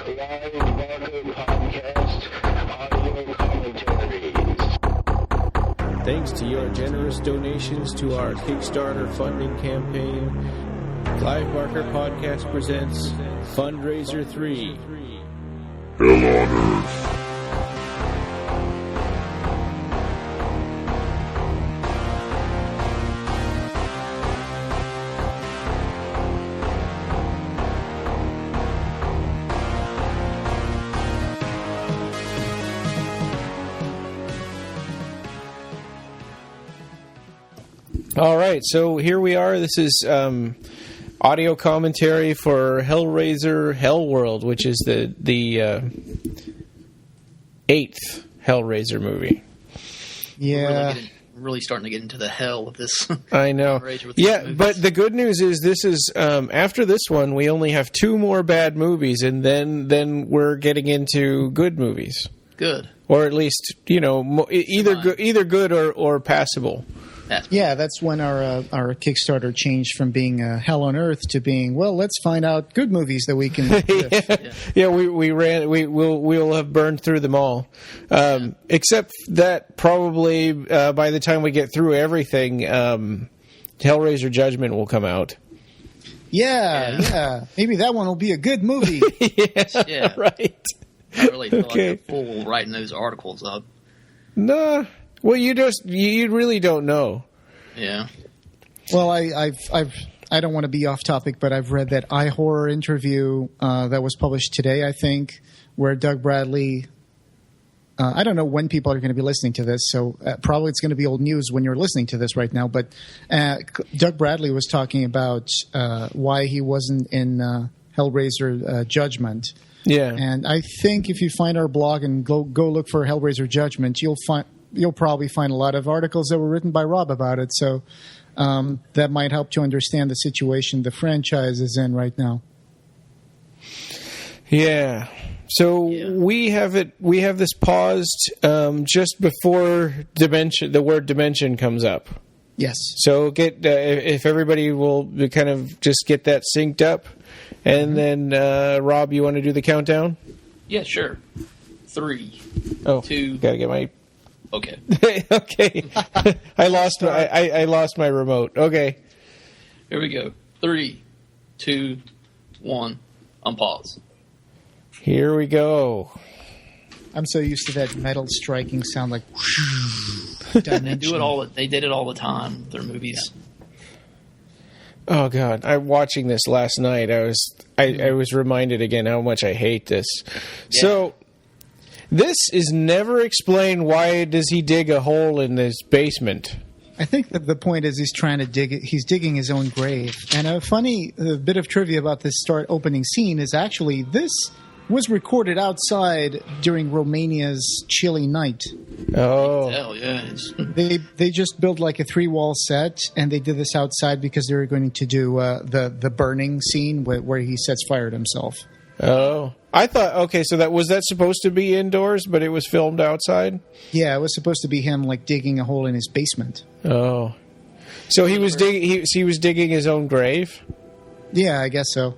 Live Barcode Podcast audio commentaries. Thanks to your generous donations to our Kickstarter funding campaign, Clive Barker Podcast presents Fundraiser 3. Hell on Earth. All right, so here we are. This is audio commentary for Hellraiser Hellworld, which is the 8th Hellraiser movie. Yeah. We're really starting to get into the hell of this. I know. Yeah, but the good news is this is, after this one, we only have 2 more bad movies, and then we're getting into good movies. Good. Or at least, either good or passable. Yeah, that's when our Kickstarter changed from being Hell on Earth to being, well, let's find out good movies that we can. We'll have burned through them all, except that probably by the time we get through everything, Hellraiser Judgment will come out. Yeah, maybe that one will be a good movie. Yeah, right. I really feel like a fool writing those articles up. Nah. Well, you really don't know. Yeah. Well, I don't want to be off topic, but I've read that iHorror interview that was published today, I think, where Doug Bradley. I don't know when people are going to be listening to this, so probably it's going to be old news when you're listening to this right now. But Doug Bradley was talking about why he wasn't in Hellraiser Judgment. Yeah. And I think if you find our blog and go look for Hellraiser Judgment, you'll probably find a lot of articles that were written by Rob about it. So that might help to understand the situation the franchise is in right now. Yeah. So we have this paused just before the word dimension comes up. Yes. So if everybody will kind of just get that synced up, and then Rob, you want to do the countdown? Yeah, sure. 3. Oh, 2. Gotta get my. Okay. Okay. I lost my remote. Okay. Here we go. 3, 2, 1. Unpause. Here we go. I'm so used to that metal striking sound, like. They did it all the time with their movies. Oh God! I'm watching this last night. I was reminded again how much I hate this. Yeah. So this is never explained. Why does he dig a hole in this basement? I think that the point is he's trying to he's digging his own grave. And a funny bit of trivia about this opening scene is actually this was recorded outside during Romania's chilly night. Oh, hell yeah! They just built like a 3-wall set, and they did this outside because they were going to do the burning scene where he sets fire to himself. Oh, I thought so. Was that supposed to be indoors, but it was filmed outside? Yeah, it was supposed to be him like digging a hole in his basement. Oh, so he was digging. He was digging his own grave. Yeah, I guess so.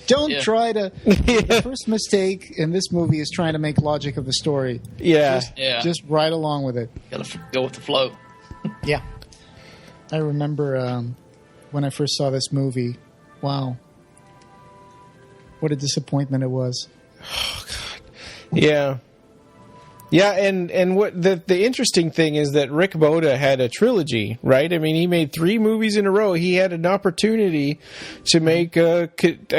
Don't try to. The first mistake in this movie is trying to make logic of the story. Yeah. Just ride along with it. Gotta go with the flow. Yeah. I remember when I first saw this movie. Wow. What a disappointment it was. Oh, God. Yeah. Yeah, and what the interesting thing is that Rick Boda had a trilogy, right? I mean, he made 3 movies in a row. He had an opportunity to make a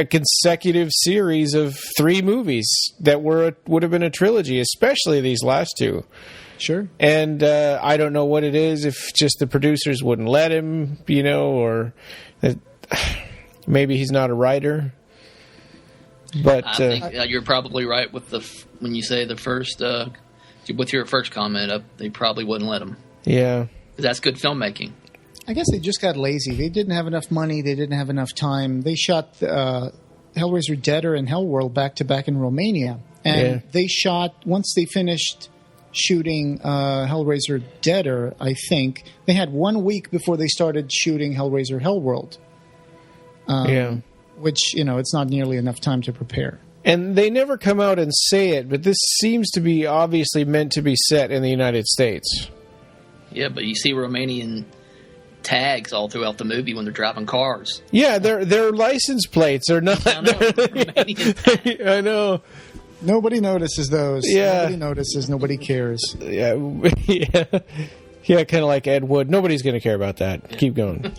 consecutive series of 3 movies that would have been a trilogy, especially these last 2. Sure. And I don't know what it is, if just the producers wouldn't let him, or maybe he's not a writer. But I think you're probably right with when you say the first. With your first comment up, they probably wouldn't let him. Yeah. That's good filmmaking. I guess they just got lazy. They didn't have enough money. They didn't have enough time. They shot Hellraiser Deader and Hellworld back-to-back in Romania. And they shot, once they finished shooting Hellraiser Deader, I think, they had 1 week before they started shooting Hellraiser Hellworld. Which, it's not nearly enough time to prepare. And they never come out and say it, but this seems to be obviously meant to be set in the United States. Yeah, but you see Romanian tags all throughout the movie when they're driving cars. Yeah, their license plates are not. I know, Romanian tags. I know. Nobody notices those. Yeah. Nobody notices. Nobody cares. Yeah, yeah, kind of like Ed Wood. Nobody's going to care about that. Keep going.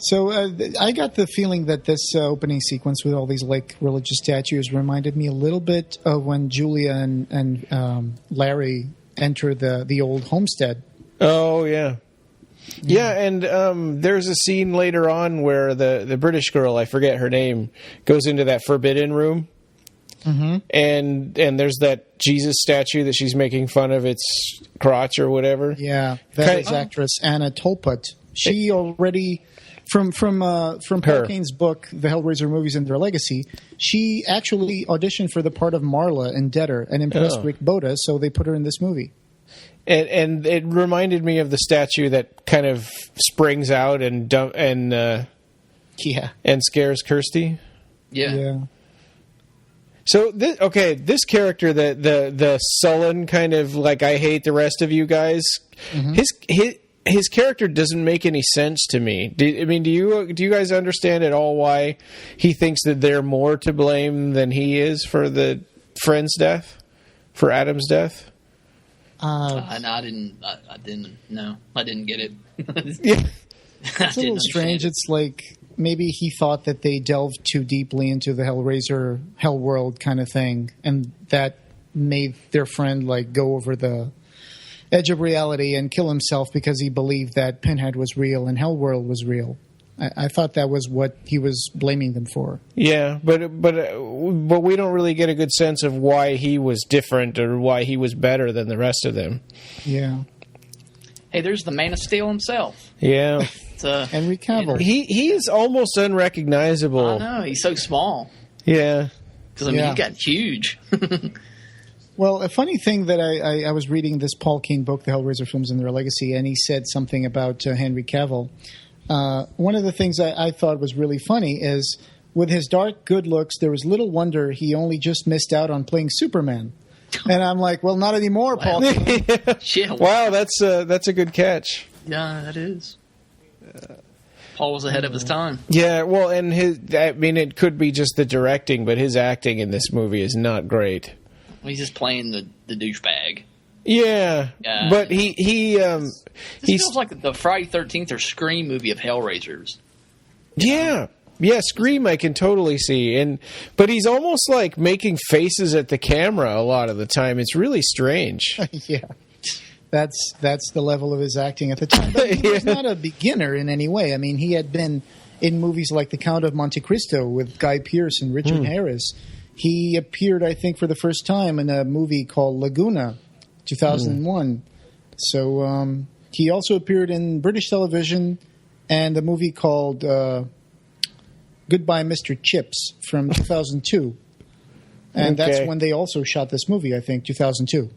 So I got the feeling that this opening sequence with all these like religious statues reminded me a little bit of when Julia and Larry enter the old homestead. Oh, yeah. Yeah, and there's a scene later on where the British girl, I forget her name, goes into that forbidden room. Mm-hmm. And there's that Jesus statue that she's making fun of its crotch or whatever. Yeah, that is actress Anna Tolput. She already... From Paul Kane's book, The Hellraiser Movies and Their Legacy, she actually auditioned for the part of Marla in Deader and impressed Rick Boda, so they put her in this movie. And it reminded me of the statue that kind of springs out and scares Kirsty. Yeah. So this character, the sullen kind of like I hate the rest of you guys. Mm-hmm. His character doesn't make any sense to me. Do you guys understand at all why he thinks that they're more to blame than he is for the friend's death, for Adam's death? I didn't get it. Yeah. It's a little strange. It's like maybe he thought that they delved too deeply into the Hellraiser Hellworld kind of thing, and that made their friend like go over the edge of reality and kill himself because he believed that Pinhead was real and Hellworld was real. I thought that was what he was blaming them for. Yeah, but we don't really get a good sense of why he was different or why he was better than the rest of them. Yeah. Hey, there's the Man of Steel himself. Yeah. It's, Henry Cavill. He's almost unrecognizable. I know, he's so small. Yeah. Because, he got huge. Well, a funny thing that I was reading this Paul Kane book, The Hellraiser Films and Their Legacy, and he said something about Henry Cavill. One of the things I thought was really funny is with his dark, good looks, there was little wonder he only just missed out on playing Superman. And I'm like, well, not anymore, Paul Kane. Yeah. Wow, that's a good catch. Yeah, that is. Paul was ahead of his time. Yeah, well, and it could be just the directing, but his acting in this movie is not great. He's just playing the douchebag. Yeah, but he feels like the Friday 13th or Scream movie of Hellraisers. Yeah, Scream I can totally see, but he's almost like making faces at the camera a lot of the time. It's really strange. Yeah, that's the level of his acting at the time. But he was not a beginner in any way. I mean, he had been in movies like The Count of Monte Cristo with Guy Pearce and Richard Harris. He appeared, I think, for the first time in a movie called Laguna, 2001. So he also appeared in British television and a movie called Goodbye, Mr. Chips from 2002. And that's when they also shot this movie, I think, 2002.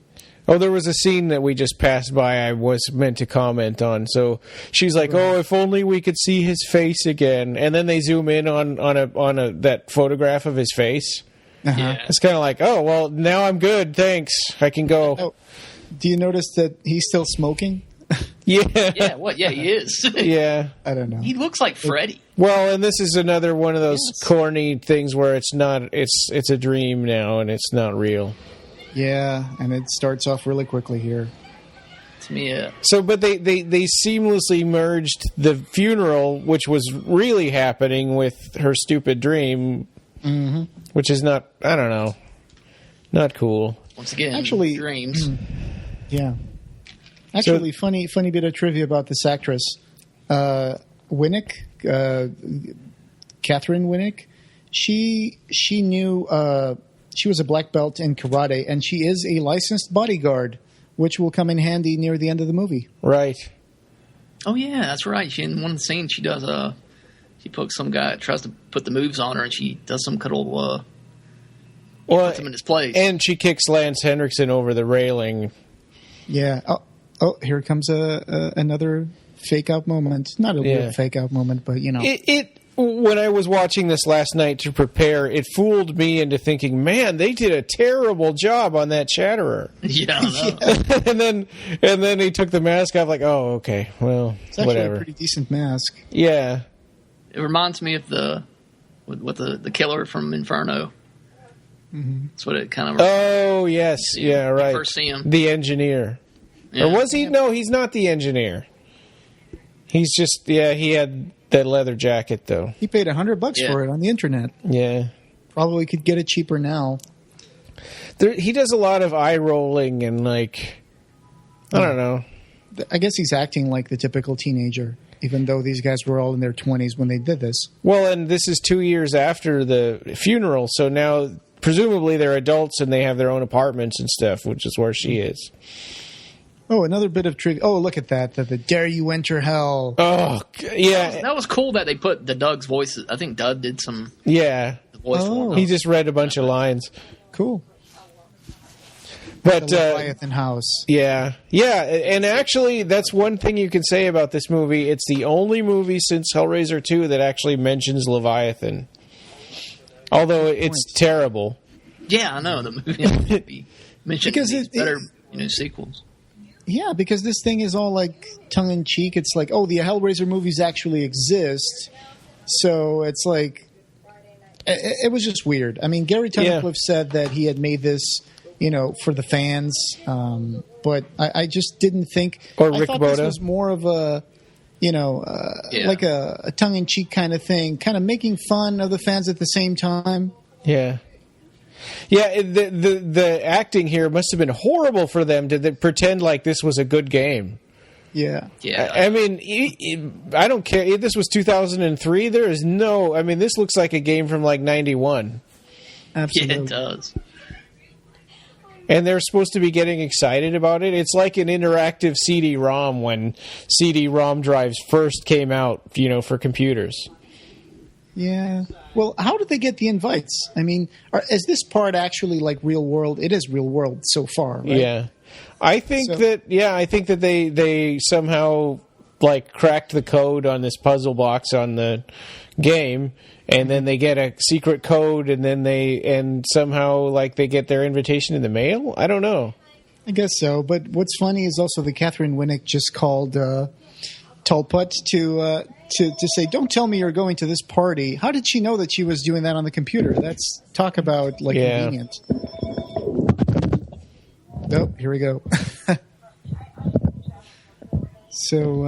Oh, there was a scene that we just passed by I was meant to comment on. So she's like, "Oh, if only we could see his face again." And then they zoom in on that photograph of his face. Uh-huh. Yeah. It's kind of like, oh, well, now I'm good. Thanks. I can go. Oh, do you notice that he's still smoking? Yeah. Yeah, what? Yeah, he is. Yeah. I don't know. He looks like Freddy. Well, and this is another one of those corny things where it's a dream now and it's not real. Yeah, and it starts off really quickly here. To me, yeah. So, but they seamlessly merged the funeral, which was really happening, with her stupid dream. Mm-hmm. Which is not, I don't know, not cool. Once again, actually, dreams. Yeah. Actually, funny bit of trivia about this actress. Winnick, Catherine Winnick, she knew, she was a black belt in karate, and she is a licensed bodyguard, which will come in handy near the end of the movie. Right. Oh, yeah, that's right. In one of the scenes, she does she pokes some guy, tries to put the moves on her, and she does some kind of puts him in his place. And she kicks Lance Henriksen over the railing. Yeah. Oh, here comes another fake out moment. Not a real fake out moment, but you know. when I was watching this last night to prepare, it fooled me into thinking, man, they did a terrible job on that Chatterer. Yeah, I know. and then he took the mask off, like, oh, okay, well, It's actually whatever. a pretty decent mask. Yeah. It reminds me of the killer from Inferno. Mm-hmm. That's what it kind of. Oh, yes. Yeah, when you right. first see him. The engineer. Yeah. Or was he? No, he's not the engineer. He's just, he had that leather jacket, though. He paid $100 Yeah. for it on the internet. Yeah. Probably could get it cheaper now. He does a lot of eye rolling and, like, I don't know. I guess he's acting like the typical teenager, even though these guys were all in their 20s when they did this. Well, and this is 2 years after the funeral, so now presumably they're adults and they have their own apartments and stuff, which is where she is. Oh, another bit of trivia. Oh, look at that. The dare you enter hell. Oh, yeah. That was cool that they put the Doug's voices. I think Doug did some Yeah. voice Oh. for him. He just read a bunch of lines. Cool. But, The Leviathan house. yeah. Yeah, and actually, that's one thing you can say about this movie. It's the only movie since Hellraiser 2 that actually mentions Leviathan. Although it's terrible. Yeah, I know the movie should be mentioned Because in these it- better sequels. Yeah, because this thing is all like tongue-in-cheek. It's like, oh, the Hellraiser movies actually exist. So it's like, it was just weird. I mean, Gary Tunnicliffe said that he had made this, for the fans. But I just didn't think. Or I Rick thought this Boda. was more of a, like a tongue-in-cheek kind of thing, kind of making fun of the fans at the same time. Yeah. Yeah, the acting here must have been horrible for them to pretend like this was a good game. Yeah. Yeah, I mean, I don't care. If this was 2003, there is no... I mean, this looks like a game from like 91. Absolutely. it does. And they're supposed to be getting excited about it. It's like an interactive CD-ROM when CD-ROM drives first came out, for computers. Yeah. Well, how did they get the invites? I mean, is this part actually like real world? It is real world so far, right? Yeah. I think that they somehow like cracked the code on this puzzle box on the game, and then they get a secret code, and then somehow like they get their invitation in the mail. I don't know. I guess so. But what's funny is also that Catherine Winnick just called Tulput to say, "Don't tell me you're going to this party." How did she know that she was doing that on the computer? That's talk about convenient. Nope, here we go. So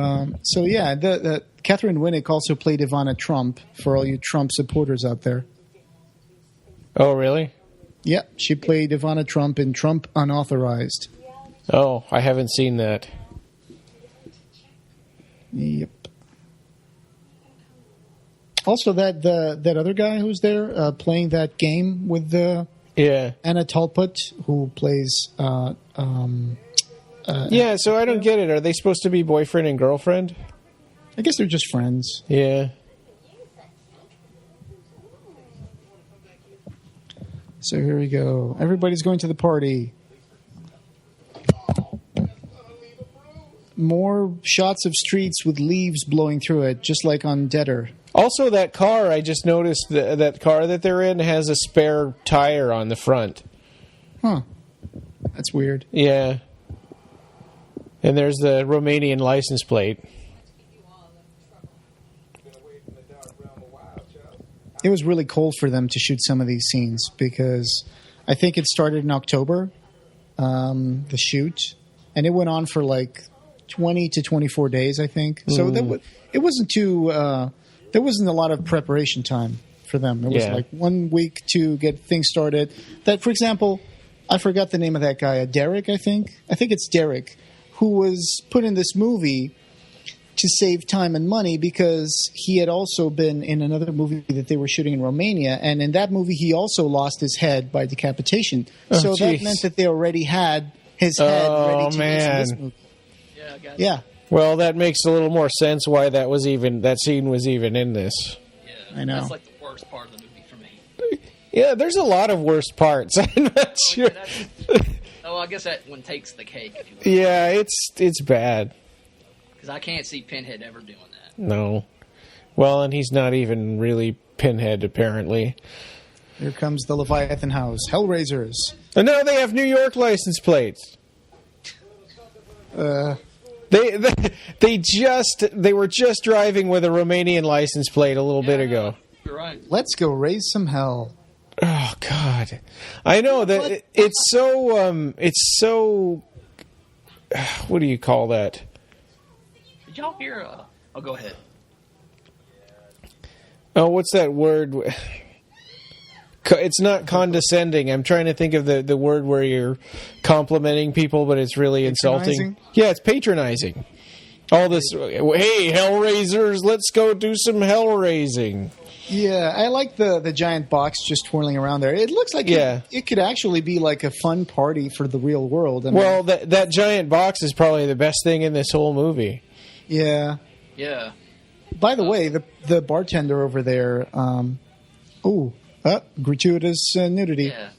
yeah, the Catherine Winnick also played Ivana Trump for all you Trump supporters out there. Oh, really? Yep, she played Ivana Trump in Trump Unauthorized. Oh, I haven't seen that. Yep. Also, that other guy who's there playing that game with Anna Tulput, who plays. Yeah, so I don't get it. Are they supposed to be boyfriend and girlfriend? I guess they're just friends. Yeah. So here we go. Everybody's going to the party. More shots of streets with leaves blowing through it, just like on Deader. Also, that car, I just noticed that car that they're in has a spare tire on the front. Huh. That's weird. Yeah. And there's the Romanian license plate. It was really cold for them to shoot some of these scenes because I think it started in October, the shoot, and it went on for like 20 to 24 days, I think. So it wasn't too. There wasn't a lot of preparation time for them. It was like 1 week to get things started. That, for example, I forgot the name of that guy. Derek, I think. I think it's Derek, who was put in this movie to save time and money because he had also been in another movie that they were shooting in Romania, and in that movie he also lost his head by decapitation. So that meant that they already had his head ready to use in this movie. Yeah, I got Yeah. Well, that makes a little more sense why that scene was even in this. Yeah, I know. That's like the worst part of the movie for me. Yeah, there's a lot of worst parts. I'm not sure. I guess that one takes the cake, if you will. Yeah, it's bad. Because I can't see Pinhead ever doing that. No. Well, and he's not even really Pinhead, apparently. Here comes the Leviathan House. Hellraisers. And now they have New York license plates. They were just driving with a Romanian license plate a little bit ago. You're right. Let's go raise some hell. Oh God, I know that it's so. What do you call that? Did y'all hear? Oh, go ahead. Oh, what's that word? It's not condescending. I'm trying to think of the word where you're complimenting people, but it's really insulting. Yeah, it's patronizing. All this, hey, Hellraisers, let's go do some hell raising. Yeah, I like the giant box just twirling around there. It looks like it could actually be like a fun party for the real world. I mean, well, that giant box is probably the best thing in this whole movie. Yeah. Yeah. By the way, the bartender over there, gratuitous nudity. Yeah.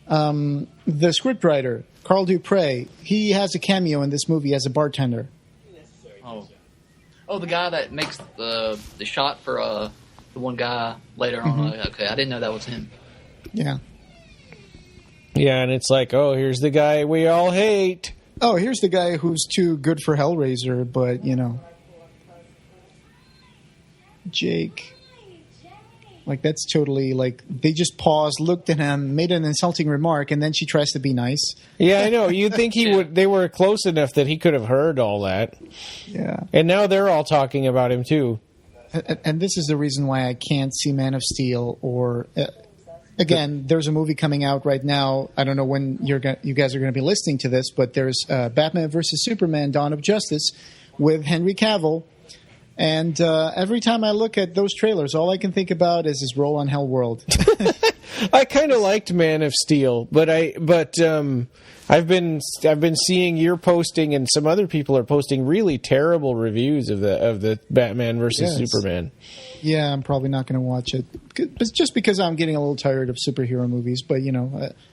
The scriptwriter, Carl Dupre, he has a cameo in this movie as a bartender. Oh, the guy that makes the shot for the one guy later on. Okay, I didn't know that was him. Yeah. Yeah, and it's like, oh, here's the guy we all hate. Oh, here's the guy who's too good for Hellraiser, but, you know. Jake. Like, that's totally, like, they just paused, looked at him, made an insulting remark, and then she tries to be nice. Yeah, I know. You'd think they were close enough that he could have heard all that. Yeah. And now they're all talking about him, too. And this is the reason why I can't see Man of Steel or... again, there's a movie coming out right now. I don't know when you guys are going to be listening to this, but there's Batman vs. Superman, Dawn of Justice, with Henry Cavill. And every time I look at those trailers, all I can think about is his role on Hellworld. I kind of liked Man of Steel, but I've been seeing you're posting and some other people are posting really terrible reviews of the Batman versus Superman. Yeah, I'm probably not going to watch it. It's just because I'm getting a little tired of superhero movies. But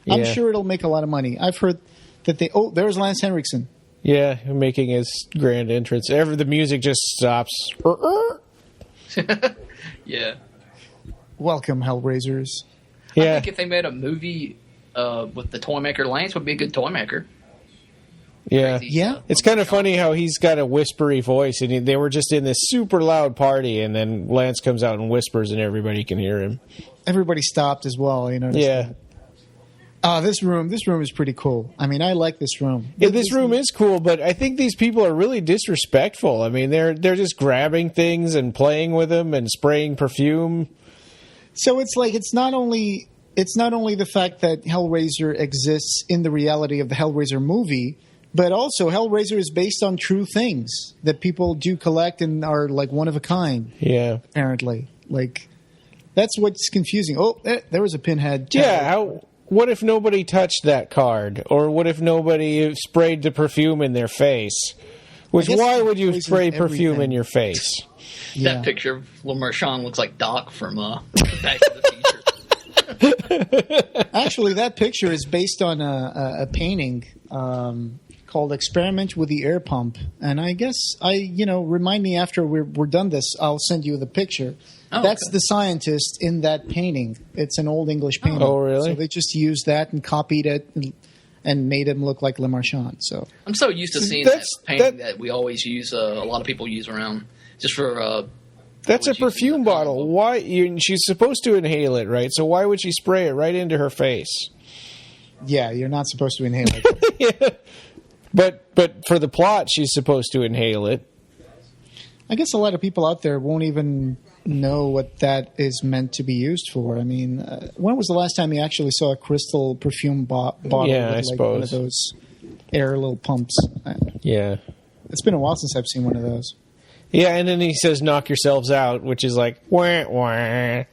I'm sure it'll make a lot of money. I've heard that there's Lance Henriksen. Yeah, making his grand entrance. The music just stops. Yeah. Welcome, Hellraisers. Yeah. I think if they made a movie with the toy maker, Lance would be a good toy maker. Yeah. Yeah. It's kind of funny how he's got a whispery voice, and they were just in this super loud party, and then Lance comes out and whispers, and everybody can hear him. Everybody stopped as well, you know. Yeah. This room is pretty cool. I mean, I like this room. Yeah, this room is cool, but I think these people are really disrespectful. I mean, they're just grabbing things and playing with them and spraying perfume. So it's like it's not only the fact that Hellraiser exists in the reality of the Hellraiser movie, but also Hellraiser is based on true things that people do collect and are like one of a kind. Yeah, apparently, like that's what's confusing. Oh, there was a pinhead. Yeah. What if nobody touched that card? Or what if nobody sprayed the perfume in their face? Why would you spray perfume in your face? Yeah. That picture of Lemarchand looks like Doc from Back to the Future. Actually, that picture is based on a painting called Experiment with the Air Pump. And I guess, remind me after we're done this, I'll send you the picture. Oh, That's okay. the scientist in that painting. It's an old English painting. Oh, really? So they just used that and copied it and made him look like Le Marchand. So I'm so used to seeing that painting that we always use. A lot of people use around just for. That's a perfume bottle. Why? She's supposed to inhale it, right? So why would she spray it right into her face? Yeah, you're not supposed to inhale it. Yeah. But for the plot, she's supposed to inhale it. I guess a lot of people out there won't even know what that is meant to be used for. I mean, when was the last time you actually saw a crystal perfume bottle Yeah, with I one of suppose. those air little pumps? Yeah. It's been a while since I've seen one of those. Yeah, and then he says, knock yourselves out, which is like, wah, wah.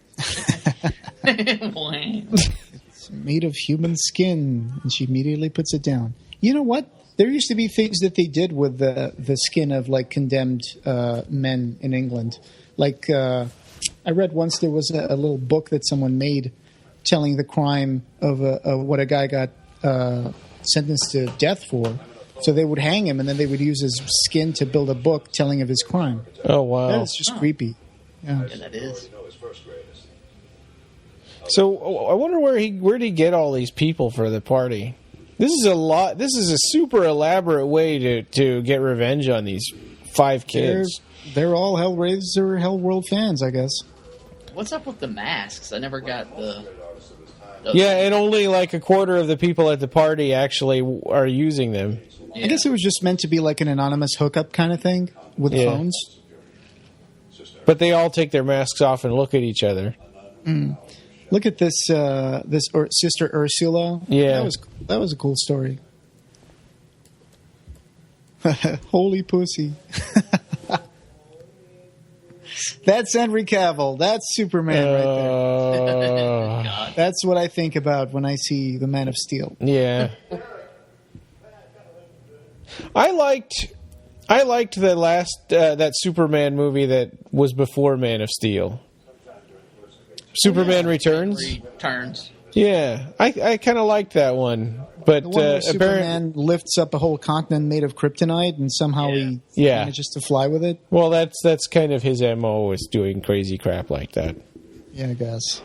It's made of human skin, and she immediately puts it down. You know what? There used to be things that they did with the skin of, like, condemned men in England. Like, I read once there was a little book that someone made telling the crime of what a guy got sentenced to death for. So they would hang him, and then they would use his skin to build a book telling of his crime. Oh, wow. That is just creepy. Yeah. Yeah, that is. So I wonder where'd he get all these people for the party? This is a lot. This is a super elaborate way to get revenge on these 5 kids. They're all Hellraiser Hellworld fans, I guess. What's up with the masks? I never got the Yeah, and only like a quarter of the people at the party actually are using them. Yeah. I guess it was just meant to be like an anonymous hookup kind of thing with phones. But they all take their masks off and look at each other. Look at this Sister Ursula. Yeah. That was a cool story. Holy pussy. That's Henry Cavill. That's Superman right there. God. That's what I think about when I see the Man of Steel. Yeah. I liked the last that Superman movie that was before Man of Steel. Superman Returns. Returns. Yeah, I kind of liked that one, but The one where apparently, Superman lifts up a whole continent made of kryptonite and somehow he manages to fly with it. well, that's kind of his MO, is doing crazy crap like that. Yeah, I guess.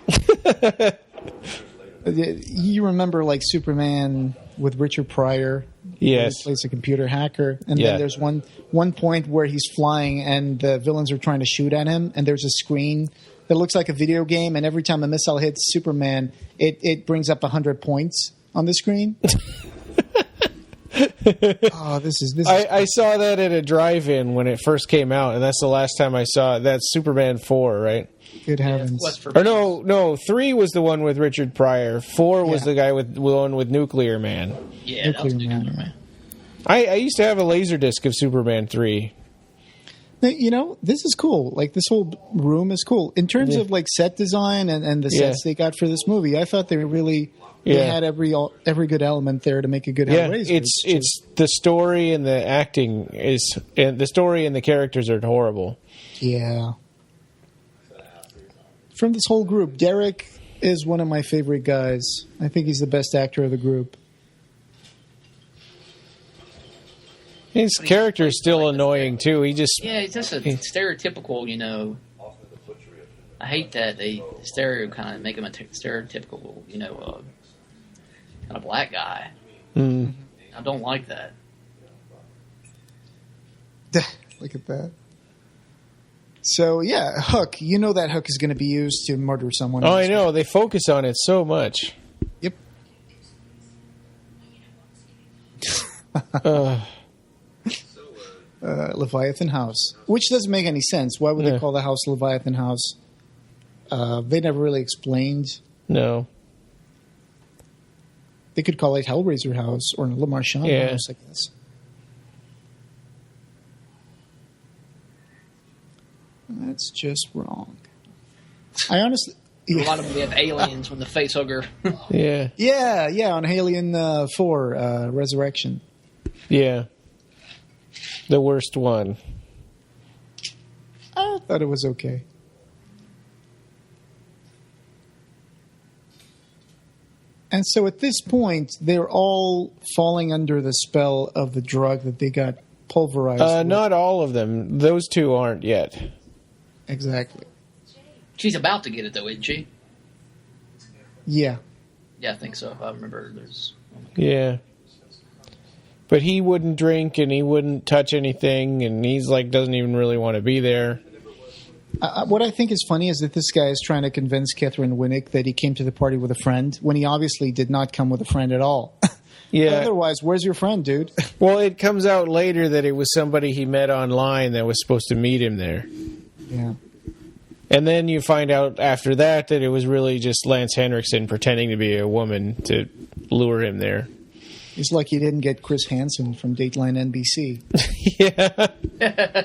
You remember like Superman with Richard Pryor? Yes. He plays a computer hacker. And then there's one point where he's flying and the villains are trying to shoot at him, and there's a screen that looks like a video game, and every time a missile hits Superman, it brings up 100 points on the screen. Oh, this is. I saw that at a drive-in when it first came out, and that's the last time I saw it. That's Superman 4, right? Good heavens. Or no, 3 was the one with Richard Pryor. 4 was the guy with one with Nuclear Man. Yeah, that was Nuclear Man. I used to have a Laserdisc of Superman 3. You know, this is cool. Like, this whole room is cool. In terms of, like, set design and the sets they got for this movie, I thought they really... They had every good element there to make a good Hellraiser. It's the story and the acting and the story and the characters are horrible. Yeah. From this whole group, Derek is one of my favorite guys. I think he's the best actor of the group. His character is still annoying too. He's just a stereotypical, you know. I hate that they kind of make him a stereotypical, you know, kind of black guy. Mm. I don't like that. Look at that. So, yeah, Hook. You know that Hook is going to be used to murder someone. Oh, I know. They focus on it so much. Yep. Leviathan House. Which doesn't make any sense. Why would they call the house Leviathan House? They never really explained. No. They could call it Hellraiser House or Le Marchand House, I guess. That's just wrong. I honestly... A lot of them have aliens when the facehugger. Yeah, on Alien 4, Resurrection. Yeah. The worst one. I thought it was okay. And so at this point, they're all falling under the spell of the drug that they got pulverized with. Not all of them. Those 2 aren't yet. Exactly. She's about to get it, though, isn't she? Yeah. Yeah, I think so. I remember there's... Yeah. But he wouldn't drink and he wouldn't touch anything, and he's like doesn't even really want to be there. What I think is funny is that this guy is trying to convince Catherine Winnick that he came to the party with a friend when he obviously did not come with a friend at all. Yeah. Otherwise, where's your friend, dude? Well, it comes out later that it was somebody he met online that was supposed to meet him there. Yeah. And then you find out after that it was really just Lance Henriksen pretending to be a woman to lure him there. He's lucky he didn't get Chris Hansen from Dateline NBC. Yeah.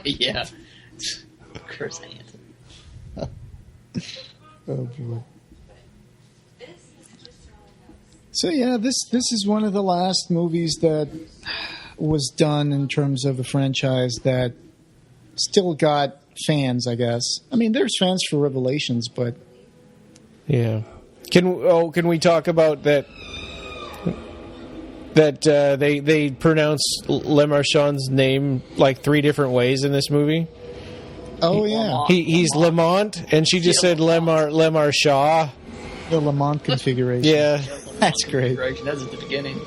Yeah. Chris Hansen. Oh, boy. So, yeah, this is one of the last movies that was done in terms of the franchise that still got fans, I guess. I mean, there's fans for Revelations, but... Yeah. Can we talk about that they pronounce Le Marchand's name like 3 different ways in this movie? Oh, yeah. He's Lamont, and she just said Lemar Shaw. The Lamont configuration. Yeah. That's great. That's at the beginning.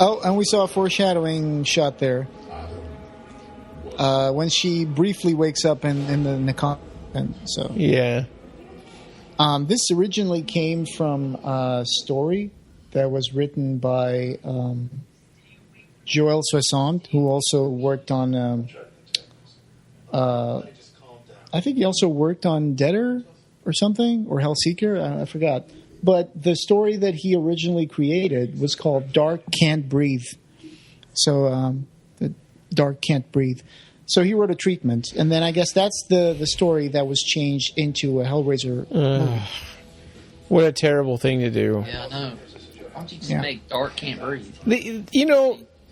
Oh, and we saw a foreshadowing shot there. When she briefly wakes up in the coffin. So Yeah. this originally came from a story that was written by Joël Soissons, who also worked on. I think he also worked on Deader or something, or Hellseeker. I forgot. But the story that he originally created was called Dark Can't Breathe. So, the Dark Can't Breathe. So he wrote a treatment, and then I guess that's the story that was changed into a Hellraiser movie. What a terrible thing to do. Yeah, I know. Why don't you just make Dark Can't Breathe?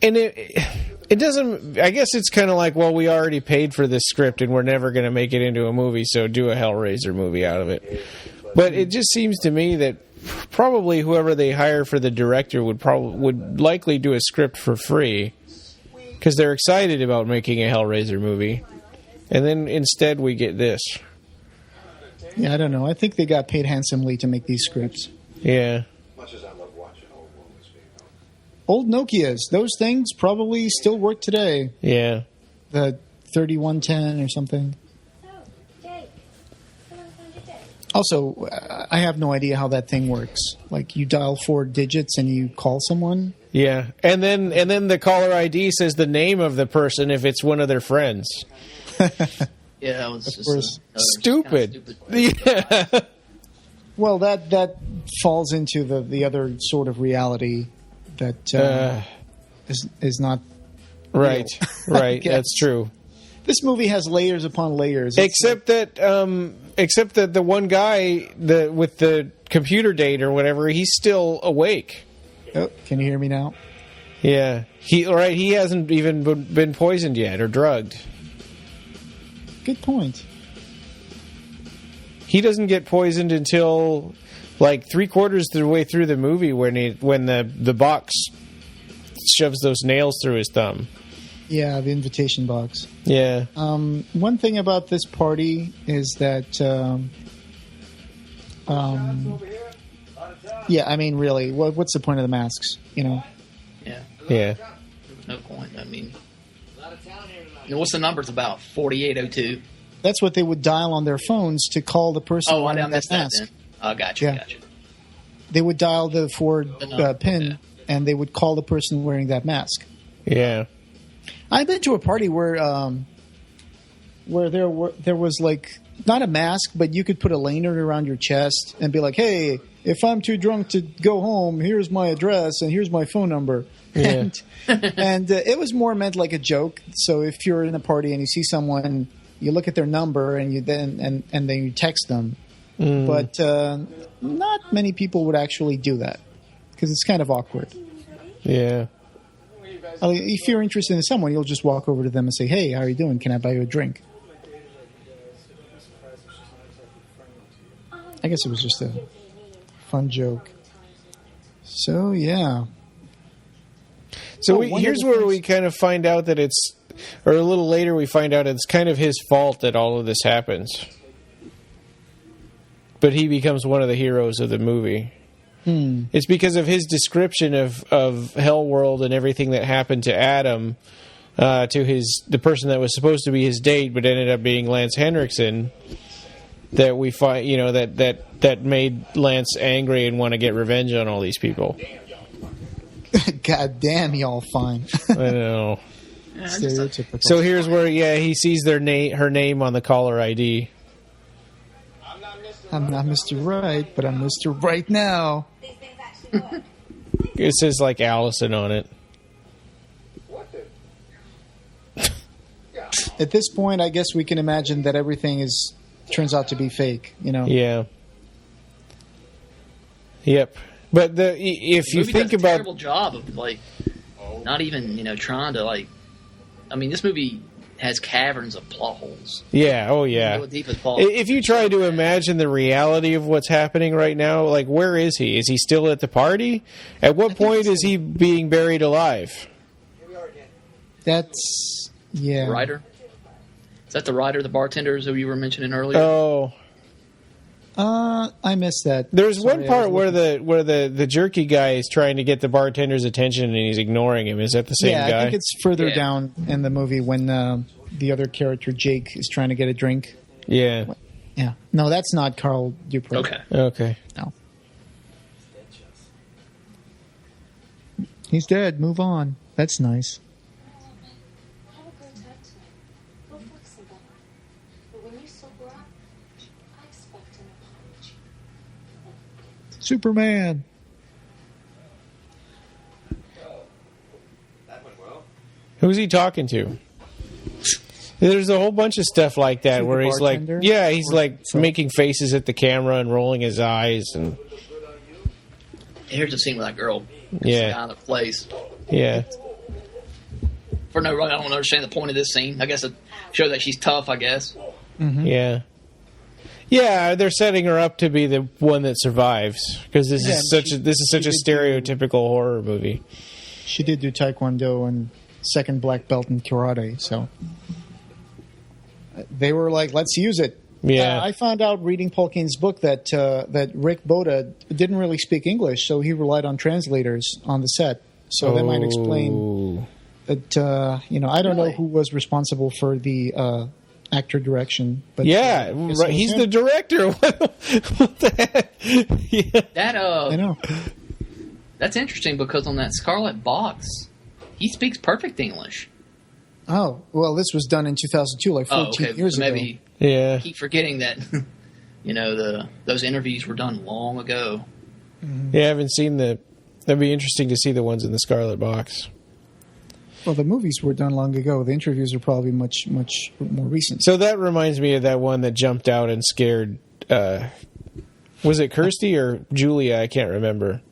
And it doesn't. I guess it's kind of like, well, we already paid for this script, and we're never going to make it into a movie, so do a Hellraiser movie out of it. But it just seems to me that probably whoever they hire for the director would likely do a script for free because they're excited about making a Hellraiser movie, and then instead we get this. Yeah, I don't know. I think they got paid handsomely to make these scripts. Yeah. Old Nokias, those things probably still work today. Yeah. The 3110 or something. Also, I have no idea how that thing works. Like, you dial 4 digits and you call someone? Yeah. And then the caller ID says the name of the person if it's one of their friends. Yeah, that was just stupid. Yeah. Well, that falls into the other sort of reality that is not right. Right. That's true. This movie has layers upon layers. Except that the one guy with the computer date or whatever, he's still awake. Oh, can you hear me now? Yeah. He hasn't even been poisoned yet or drugged. Good point. He doesn't get poisoned until like 3/4 of the way through the movie when the box shoves those nails through his thumb. Yeah, the invitation box. Yeah. One thing about this party is that, yeah, I mean, really, what's the point of the masks? You know? Yeah. Yeah. No point. I mean, what's the numbers about? 4802. That's what they would dial on their phones to call the person. Oh, I wearing missed that. Then. Oh, gotcha. Yeah. They would dial the Ford pin, and they would call the person wearing that mask. Yeah. I've been to a party where there was like not a mask, but you could put a lanyard around your chest and be like, "Hey, if I'm too drunk to go home, here's my address and here's my phone number." Yeah. And it was more meant like a joke. So if you're in a party and you see someone, you look at their number and you then you text them. But not many people would actually do that because it's kind of awkward. Yeah. If you're interested in someone, you'll just walk over to them and say, "Hey, how are you doing? Can I buy you a drink?" I guess it was just a fun joke. So, yeah. So here's where we kind of find out that it's, or a little later we find out it's kind of his fault that all of this happens. But he becomes one of the heroes of the movie. It's because of his description of Hellworld and everything that happened to Adam, to the person that was supposed to be his date, but ended up being Lance Henriksen. That we find, that made Lance angry and want to get revenge on all these people. God damn, y'all fine. I know. Stereotypical. So here's where, he sees her name on the caller ID. I'm not Mr. Right, but I'm Mr. Right now. It says like Allison on it. At this point, I guess we can imagine that everything turns out to be fake, Yeah. Yep. But if you think about, a terrible job of not even trying to I mean, this movie has caverns of plot holes. Yeah. Oh yeah. If you try to imagine the reality of what's happening right now, where is he? Is he still at the party? At what point is he being buried alive? That's Writer. Is that the writer, the bartenders that you were mentioning earlier? Oh, I missed that. there's Sorry, one I part was where looking- the jerky guy is trying to get the bartender's attention and he's ignoring him. Is that the same guy? I think it's further Yeah. down in the movie when the other character, Jake, is trying to get a drink. Yeah. Yeah. No, that's not Carl Dupree. Okay. Okay. No. He's dead. Move on. That's nice. Have a great time tonight. We're flexible. But when you sober up, I expect an apology. Superman. Who's he talking to? There's a whole bunch of stuff like that To the where he's like, bartender? yeah, he's Or- like so- making faces at the camera and rolling his eyes and Here's the scene with that girl. Yeah. Down the place. yeah. For no reason, I don't understand the point of this scene. I guess it shows that she's tough, I guess. Yeah. Yeah, they're setting her up to be the one that survives because this Yeah, is such a did stereotypical horror movie. She did do Taekwondo and second black belt in karate, so they were like, "Let's use it." Yeah. I found out reading Paul Kane's book that that Rick Boda didn't really speak English, so he relied on translators on the set. So that might explain Oh. that. I don't know Really? who was responsible for the actor direction, but Yeah, I guess right. it was He's him. the director. What the heck? Yeah. That I know. That's interesting because on that Scarlet Box, he speaks perfect English. Oh well, this was done in 2002, like 14 years So ago. maybe Yeah. keep forgetting that. Those interviews were done long ago. Yeah, I haven't seen that'd be interesting to see the ones in the Scarlet Box. Well, the movies were done long ago. The interviews are probably much more recent. So that reminds me of that one that jumped out and scared. Was it Kirsty or Julia? I can't remember.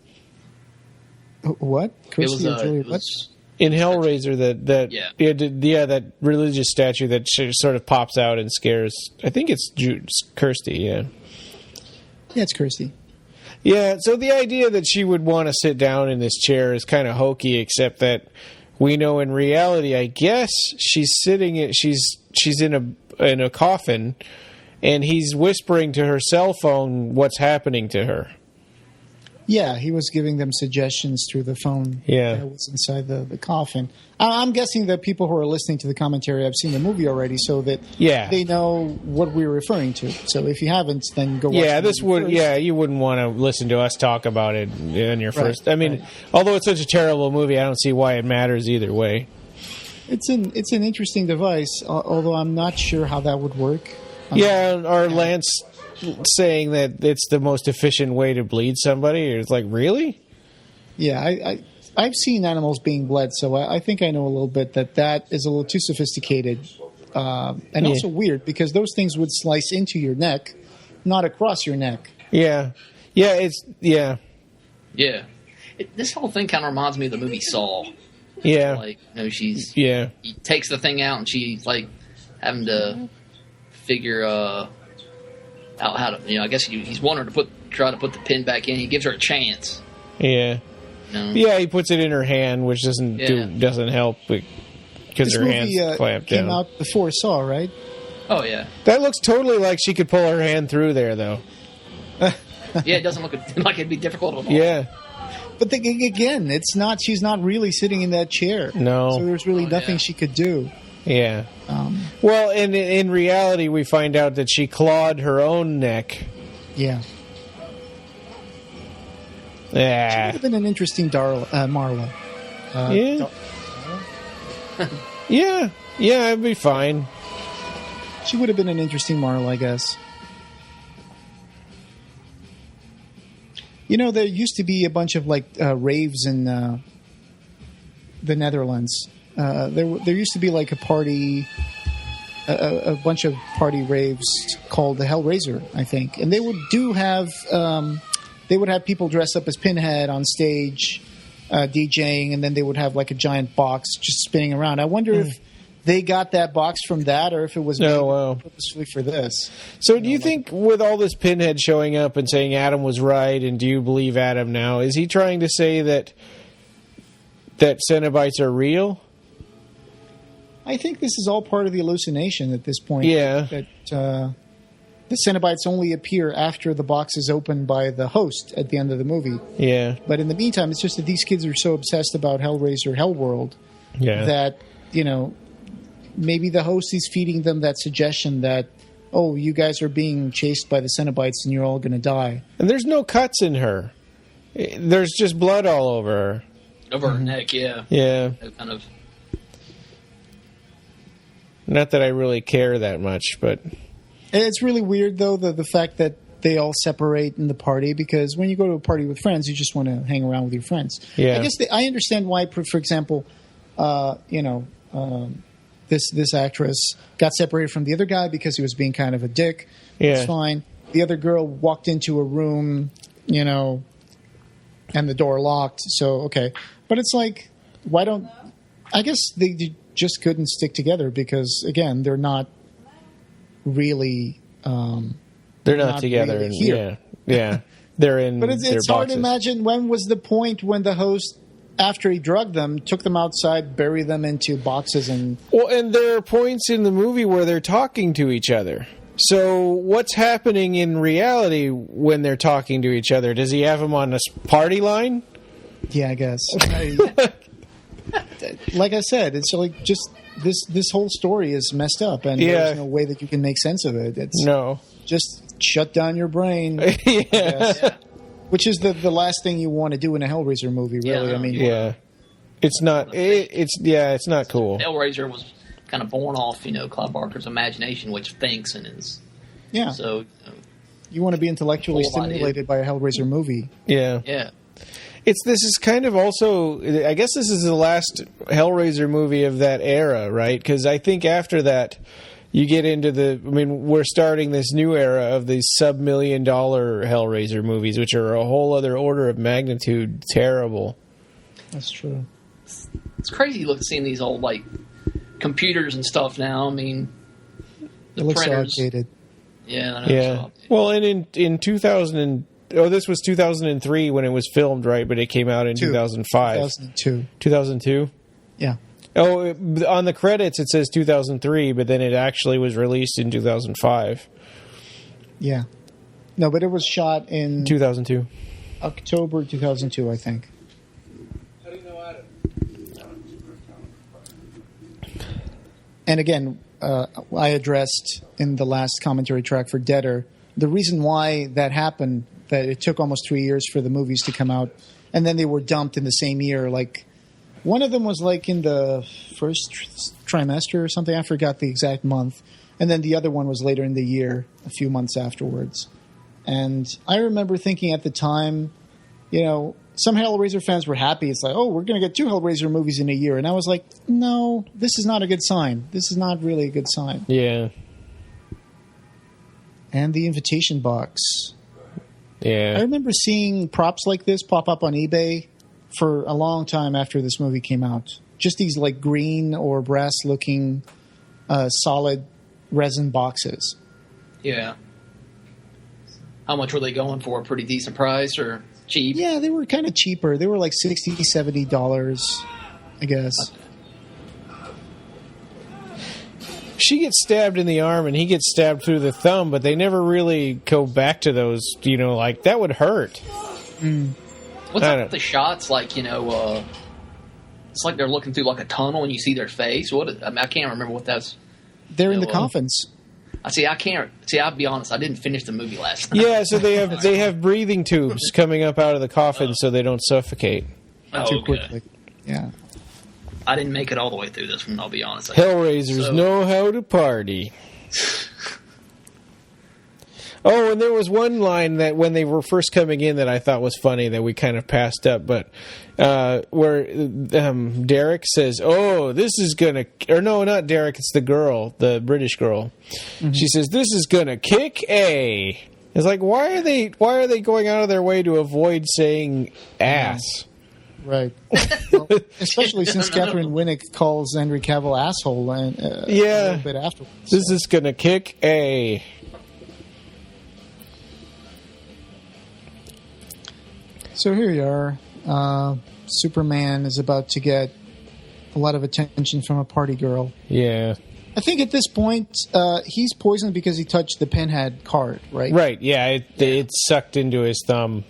What? Kirsty or Julia? It was In Hellraiser, that Yeah. that religious statue that sort of pops out and scares. I think it's Kirsty. Yeah. Yeah, it's Kirsty. Yeah, so the idea that she would want to sit down in this chair is kind of hokey, except that we know in reality, I guess she's in a coffin, and he's whispering to her cell phone what's happening to her. Yeah, he was giving them suggestions through the phone Yeah. that was inside the coffin. I'm guessing that people who are listening to the commentary have seen the movie already, so that Yeah. they know what we're referring to. So if you haven't, then go watch Yeah, the this movie would. first. Yeah, you wouldn't want to listen to us talk about it in your Right, first. I mean, right. although it's such a terrible movie, I don't see why it matters either way. It's an interesting device, although I'm not sure how that would work. Yeah, or Lance saying that it's the most efficient way to bleed somebody. It's like, really? Yeah, I've seen animals being bled, so I think I know a little bit that is a little too sophisticated and also weird because those things would slice into your neck, not across your neck. Yeah, yeah. It's Yeah. This whole thing kind of reminds me of the movie Saw. yeah, Like, yeah, he takes the thing out and she's like having to figure out how to, I guess he's wanting her to try to put the pin back in. He gives her a chance. yeah. Yeah, he puts it in her hand, which doesn't help because This her movie hand's clamped came down. out before Saw, right? Oh, yeah. That looks totally like she could pull her hand through there, though. Yeah, it doesn't look like it'd be difficult at all. Yeah, But again, it's not. She's not really sitting in that chair. No. So there's really nothing yeah. she could do. yeah. Well, in reality, we find out that she clawed her own neck. Yeah. Would Yeah, have been an interesting Marla. yeah, it'd be fine. She would have been an interesting Marla, I guess. There used to be a bunch of raves in the Netherlands. There used to be like a party, a bunch of party raves called the Hellraiser, I think, and they would have people dress up as Pinhead on stage, DJing, and then they would have like a giant box just spinning around. I wonder if they got that box from that, or if it was made purposefully for this. So do you think with all this Pinhead showing up and saying Adam was right, and do you believe Adam now, is he trying to say that cenobites are real? I think this is all part of the hallucination at this point. Yeah. That the Cenobites only appear after the box is opened by the host at the end of the movie. Yeah. But in the meantime, it's just that these kids are so obsessed about Hellraiser Hellworld Yeah. that, maybe the host is feeding them that suggestion that, oh, you guys are being chased by the Cenobites and you're all going to die. And there's no cuts in her. There's just blood all over her. Over her neck, yeah. Yeah. Kind of. Not that I really care that much, but... And it's really weird, though, the fact that they all separate in the party, because when you go to a party with friends, you just want to hang around with your friends. Yeah. I guess I understand why, for example, this actress got separated from the other guy because he was being kind of a dick. Yeah. It's fine. The other girl walked into a room, and the door locked, so okay. But it's like, why don't... I guess they just couldn't stick together because, again, they're not really... they're not together. really And, here. yeah. They're in But their it's hard to boxes. imagine when was the point when the host, after he drugged them, took them outside, buried them into boxes, and Well, and there are points in the movie where they're talking to each other. So what's happening in reality when they're talking to each other? Does he have them on a party line? yeah, I guess. Like I said, it's like just this whole story is messed up, and Yeah. there's no way that you can make sense of it. It's No. just shut down your brain, yeah. guess. Which is the last thing you want to do in a Hellraiser movie, really. Yeah. I mean, Yeah. It's not. It's not cool. Hellraiser was kind of born off, Clive Barker's imagination, which thinks and is. yeah. So, You want to be intellectually Full of ideas. stimulated by a Hellraiser movie. Yeah. yeah. This is kind of also, I guess this is the last Hellraiser movie of that era, right? Because I think after that, you get into we're starting this new era of these sub-$1 million Hellraiser movies, which are a whole other order of magnitude terrible. That's true. It's crazy seeing these old, computers and stuff now. I mean, the It looks so printers. outdated. Yeah, I know. Yeah. Well, and in 2000, this was 2003 when it was filmed, right? But it came out in 2005. 2002. 2002? Yeah. Oh, on the credits it says 2003, but then it actually was released in 2005. Yeah. No, but it was shot in 2002. October 2002, I think. And again, I addressed in the last commentary track for Deader the reason why that happened, that it took almost 3 years for the movies to come out, and then they were dumped in the same year. Like, one of them was in the first trimester or something. I forgot the exact month. And then the other one was later in the year, a few months afterwards. And I remember thinking at the time, some Hellraiser fans were happy. It's like, oh, we're going to get 2 Hellraiser movies in a year. And I was like, no, this is not a good sign. This is not really a good sign. Yeah. And the invitation box. I Yeah. remember seeing props like this pop up on eBay for a long time after this movie came out. Just these green or brass looking solid resin boxes. Yeah. How much were they going for? A pretty decent price or cheap? Yeah, they were kind of cheaper. They were like $60, $70, I guess. She gets stabbed in the arm and he gets stabbed through the thumb, but they never really go back to those, that would hurt. What's I up don't- with the shots? It's like they're looking through a tunnel and you see their face. I can't remember what that's. They're in the well, coffins. I can't. I'll be honest. I didn't finish the movie last night. Yeah, so they have breathing tubes coming up out of the coffin so they don't suffocate. Oh, Too okay. quickly. Yeah. I didn't make it all the way through this one. I'll be honest. Hellraisers So- know how to party. Oh, and there was one line that when they were first coming in that I thought was funny that we kind of passed up, but where Derek says, "Oh, this is gonna," or no, not Derek, it's the girl, the British girl. Mm-hmm. She says, "This is gonna kick A." It's like, why are they going out of their way to avoid saying ass? Right. Well, especially since Catherine Winnick calls Henry Cavill asshole and a little bit afterwards. This is gonna kick A. So here you are. Superman is about to get a lot of attention from a party girl. Yeah. I think at this point, he's poisoned because he touched the Pinhead card, right? Right, yeah. It sucked into his thumb.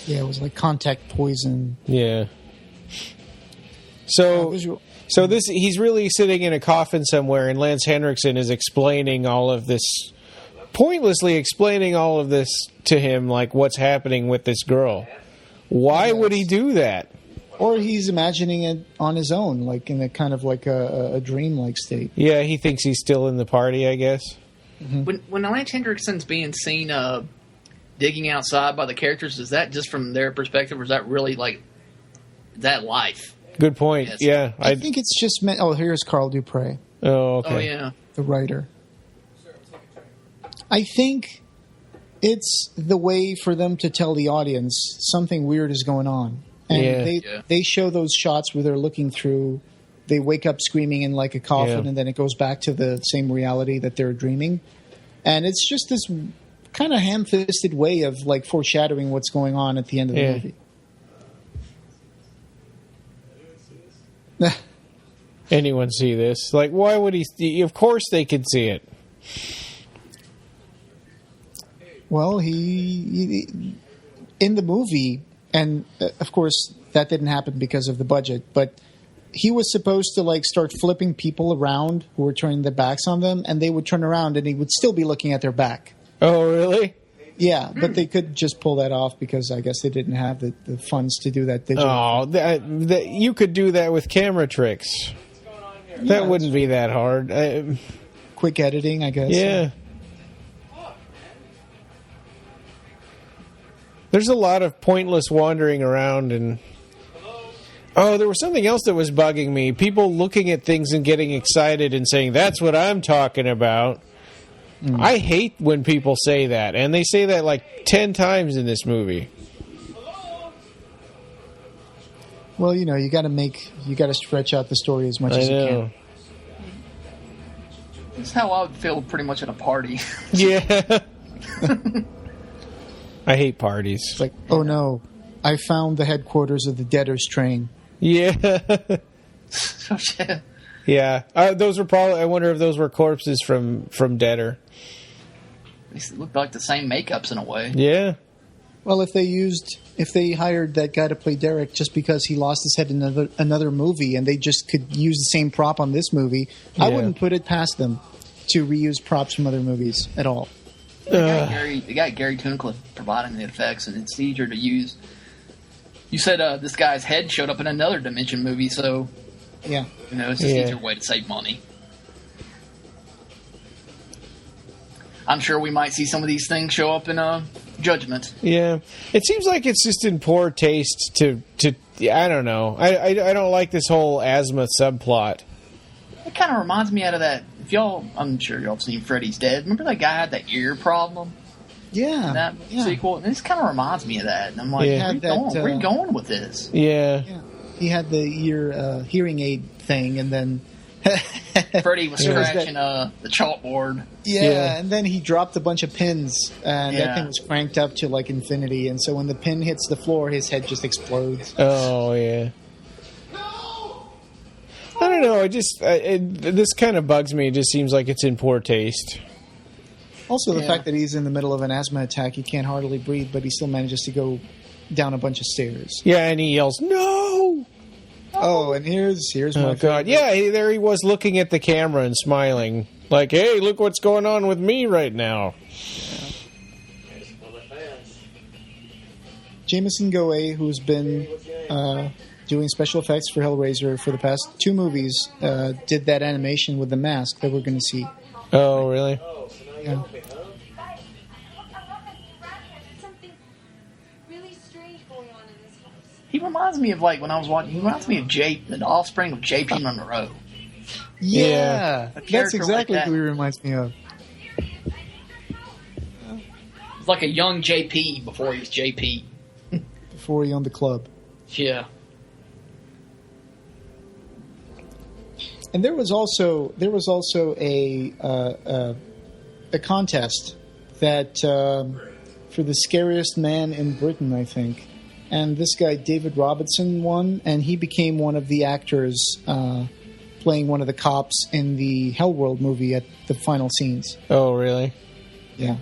Yeah, it was like contact poison. Yeah. So he's really sitting in a coffin somewhere, and Lance Henriksen is explaining all of this, pointlessly explaining all of this to him, like what's happening with this girl. Why would he do that? Or he's imagining it on his own, like in a kind of like a dream-like state. Yeah, he thinks he's still in the party, I guess. When Lance Henriksen's being seen digging outside by the characters, is that just from their perspective, or is that really like that life? Good point. Yes. Yeah, I think it's just meant. Oh, here's Carl Dupre, Oh, okay. Oh yeah. the writer. I think it's the way for them to tell the audience something weird is going on. And they show those shots where they're looking through. They wake up screaming in like a coffin, and then it goes back to the same reality that they're dreaming. And it's just this kind of ham-fisted way of like foreshadowing what's going on at the end of the movie. Anyone see this? Like, why would he? Of course they could see it. Well, he in the movie, and of course that didn't happen because of the budget, but he was supposed to like start flipping people around who were turning their backs on them, and they would turn around and he would still be looking at their back. Oh, really? Yeah, but they could just pull that off because I guess they didn't have the funds to do that digitally. Oh, that you could do that with camera tricks. That wouldn't be that hard. Quick editing, I guess. Yeah. There's a lot of pointless wandering around, and there was something else that was bugging me. People looking at things and getting excited and saying, "That's what I'm talking about." I hate when people say that, and they say that like 10 times in this movie. Well, you know, you got to stretch out the story as much as you can. That's how I would feel pretty much at a party. Yeah. I hate parties. It's like, oh no, I found the headquarters of the debtors train. Yeah. Yeah. Those were probably, I wonder if those were corpses from Debtor. It looked like the same makeups in a way. Yeah. Well, if they hired that guy to play Derek just because he lost his head in another movie, and they just could use the same prop on this movie, I wouldn't put it past them to reuse props from other movies at all. They got Gary Tunnicliffe providing the effects, and it's easier to use. You said this guy's head showed up in another Dimension movie, so yeah, you know, it's just an easier way to save money. I'm sure we might see some of these things show up in Judgment. Yeah, it seems like it's just in poor taste to I don't know. I don't like this whole asthma subplot. It kind of reminds me out of that. I'm sure y'all have seen Freddy's Dead. Remember that guy had that ear problem? Yeah. In that sequel? And this kind of reminds me of that. And I'm like, where are you going with this? Yeah. He had the ear hearing aid thing, and then Freddy was scratching the chalkboard. Yeah, and then he dropped a bunch of pins, and that thing was cranked up to like infinity, and so when the pin hits the floor, his head just explodes. Oh, yeah. I don't know. This kind of bugs me. It just seems like it's in poor taste. Also, the fact that he's in the middle of an asthma attack, he can't hardly breathe, but he still manages to go down a bunch of stairs. Yeah, and he yells, "No!" Oh, and here's my God. Yeah, there he was looking at the camera and smiling, like, "Hey, look what's going on with me right now." Jameson Goey, who's been doing special effects for Hellraiser for the past 2 movies, did that animation with the mask that we're going to see. Oh, really? Yeah. He reminds me of like when I was watching. He reminds me of the offspring of J.P. Monroe. Yeah, A that's character exactly like that. who he reminds me of. It's like a young J.P. before he's J.P. Before he owned the club. Yeah. And there was also a contest that for the scariest man in Britain, I think, and this guy David Robinson won, and he became one of the actors playing one of the cops in the Hellworld movie at the final scenes. Oh, really? Yeah.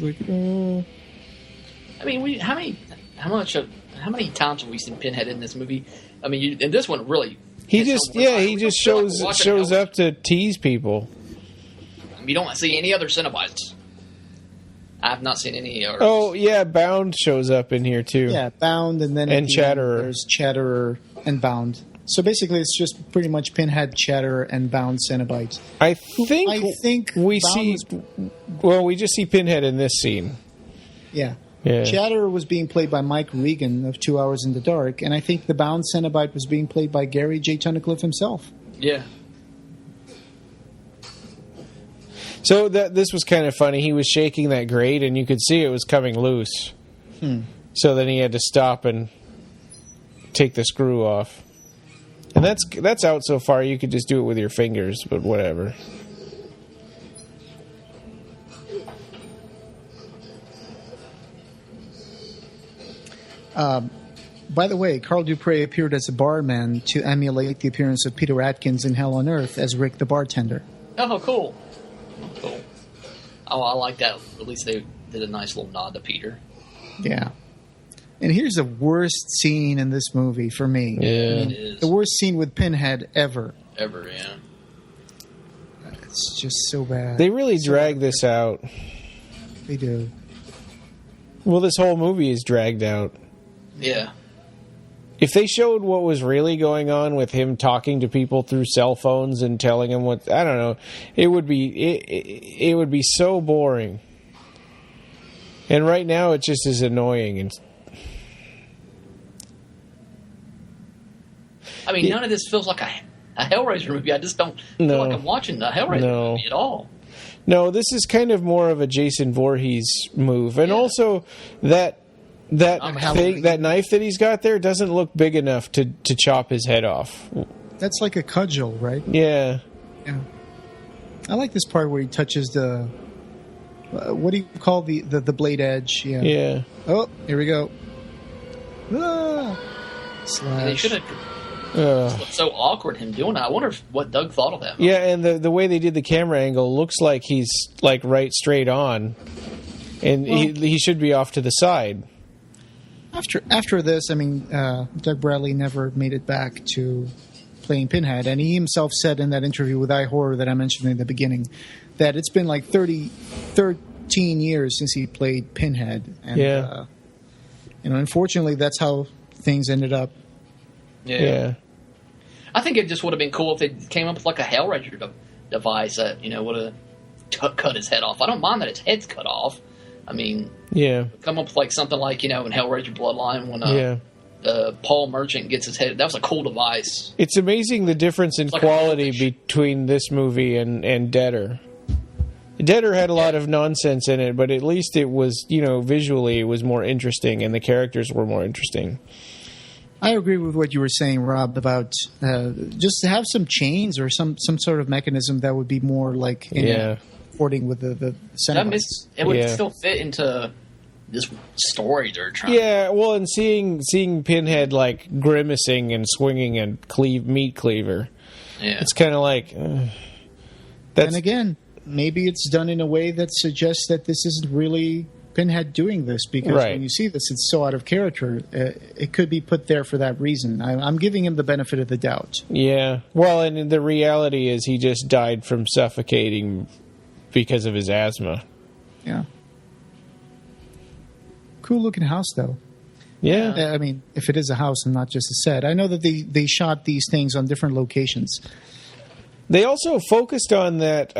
Like, I mean, how many times have we seen Pinhead in this movie? I mean, in this one, really, he just shows up to tease people. You don't see any other Cenobites. I have not seen any others. Oh yeah, Bound shows up in here too. Yeah, Bound, and then and Chatterer. There's Chatterer and Bound. So basically, it's just pretty much Pinhead, Chatterer, and Bound Cenobites. I think we see. Well, we just see Pinhead in this scene. Yeah. Yeah. Chatterer was being played by Mike Regan of 2 Hours in the Dark, and I think the Bound Cenobite was being played by Gary J. Tunnicliffe himself. Yeah. So this was kind of funny. He was shaking that grate, and you could see it was coming loose. So then he had to stop and take the screw off. And that's out so far. You could just do it with your fingers, but whatever. By the way, Carl Dupre appeared as a barman to emulate the appearance of Peter Atkins in Hell on Earth as Rick the bartender. Oh, cool. Cool. Oh, I like that. At least they did a nice little nod to Peter. Yeah. And here's the worst scene in this movie for me. Yeah. It is. The worst scene with Pinhead ever. Ever, yeah. It's just so bad. They really drag this out. They do. Well, this whole movie is dragged out. Yeah. If they showed what was really going on with him talking to people through cell phones and telling them what, I don't know, it would be so boring. And right now it just is annoying. And I mean, none of this feels like a Hellraiser movie. I just don't feel like I'm watching a Hellraiser movie at all. No, this is kind of more of a Jason Voorhees move. And also that knife that he's got there doesn't look big enough to chop his head off. That's like a cudgel, right? Yeah. Yeah. I like this part where he touches the what do you call the blade edge? Yeah. Yeah. Oh, here we go. Ah! Slash. They should have. It's so awkward him doing that. I wonder what Doug thought of that. Yeah, and the way they did the camera angle looks like he's like right straight on, and he should be off to the side. After this, I mean, Doug Bradley never made it back to playing Pinhead, and he himself said in that interview with iHorror that I mentioned in the beginning that it's been like 13 years since he played Pinhead, and unfortunately, that's how things ended up. Yeah. I think it just would have been cool if they came up with like a Hellraiser device that, would have cut his head off. I don't mind that his head's cut off. I mean, come up with like something like, in Hellraiser Bloodline when Paul Merchant gets his head. That was a cool device. It's amazing the difference in quality between this movie and Deader. Deader had a lot of nonsense in it, but at least it was, visually it was more interesting and the characters were more interesting. I agree with what you were saying, Rob, about just to have some chains or some sort of mechanism that would be more like according with the Cenobites. It would still fit into this story they're trying. Yeah, well, and seeing Pinhead like grimacing and swinging and meat cleaver, it's kind of like. And again, maybe it's done in a way that suggests that this isn't really Pinhead doing this, because when you see this, it's so out of character. It could be put there for that reason. I'm giving him the benefit of the doubt. Yeah. Well, and the reality is he just died from suffocating because of his asthma. Yeah. Cool looking house, though. Yeah. I mean, if it is a house and not just a set. I know that they shot these things on different locations. They also focused on that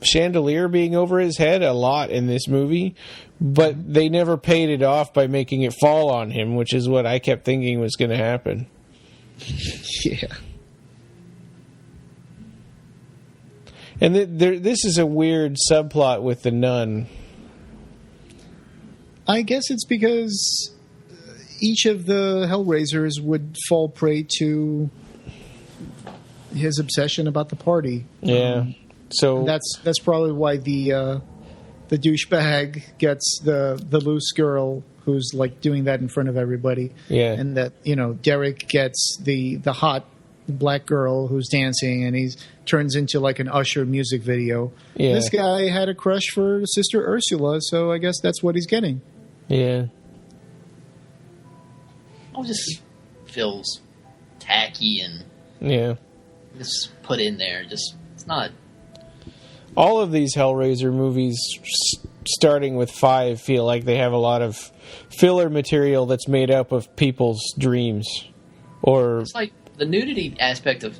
chandelier being over his head a lot in this movie, but they never paid it off by making it fall on him, which is what I kept thinking was going to happen. Yeah. And this is a weird subplot with the nun. I guess it's because each of the Hellraisers would fall prey to his obsession about the party. Yeah. So that's probably why the douchebag gets the loose girl who's like doing that in front of everybody. Yeah. And that, Derek gets the hot black girl who's dancing, and he turns into like an Usher music video. Yeah. This guy had a crush for Sister Ursula, so I guess that's what he's getting. Yeah. It just feels tacky and just put in there. Just it's not. All of these Hellraiser movies, starting with 5, feel like they have a lot of filler material that's made up of people's dreams. Or it's like the nudity aspect of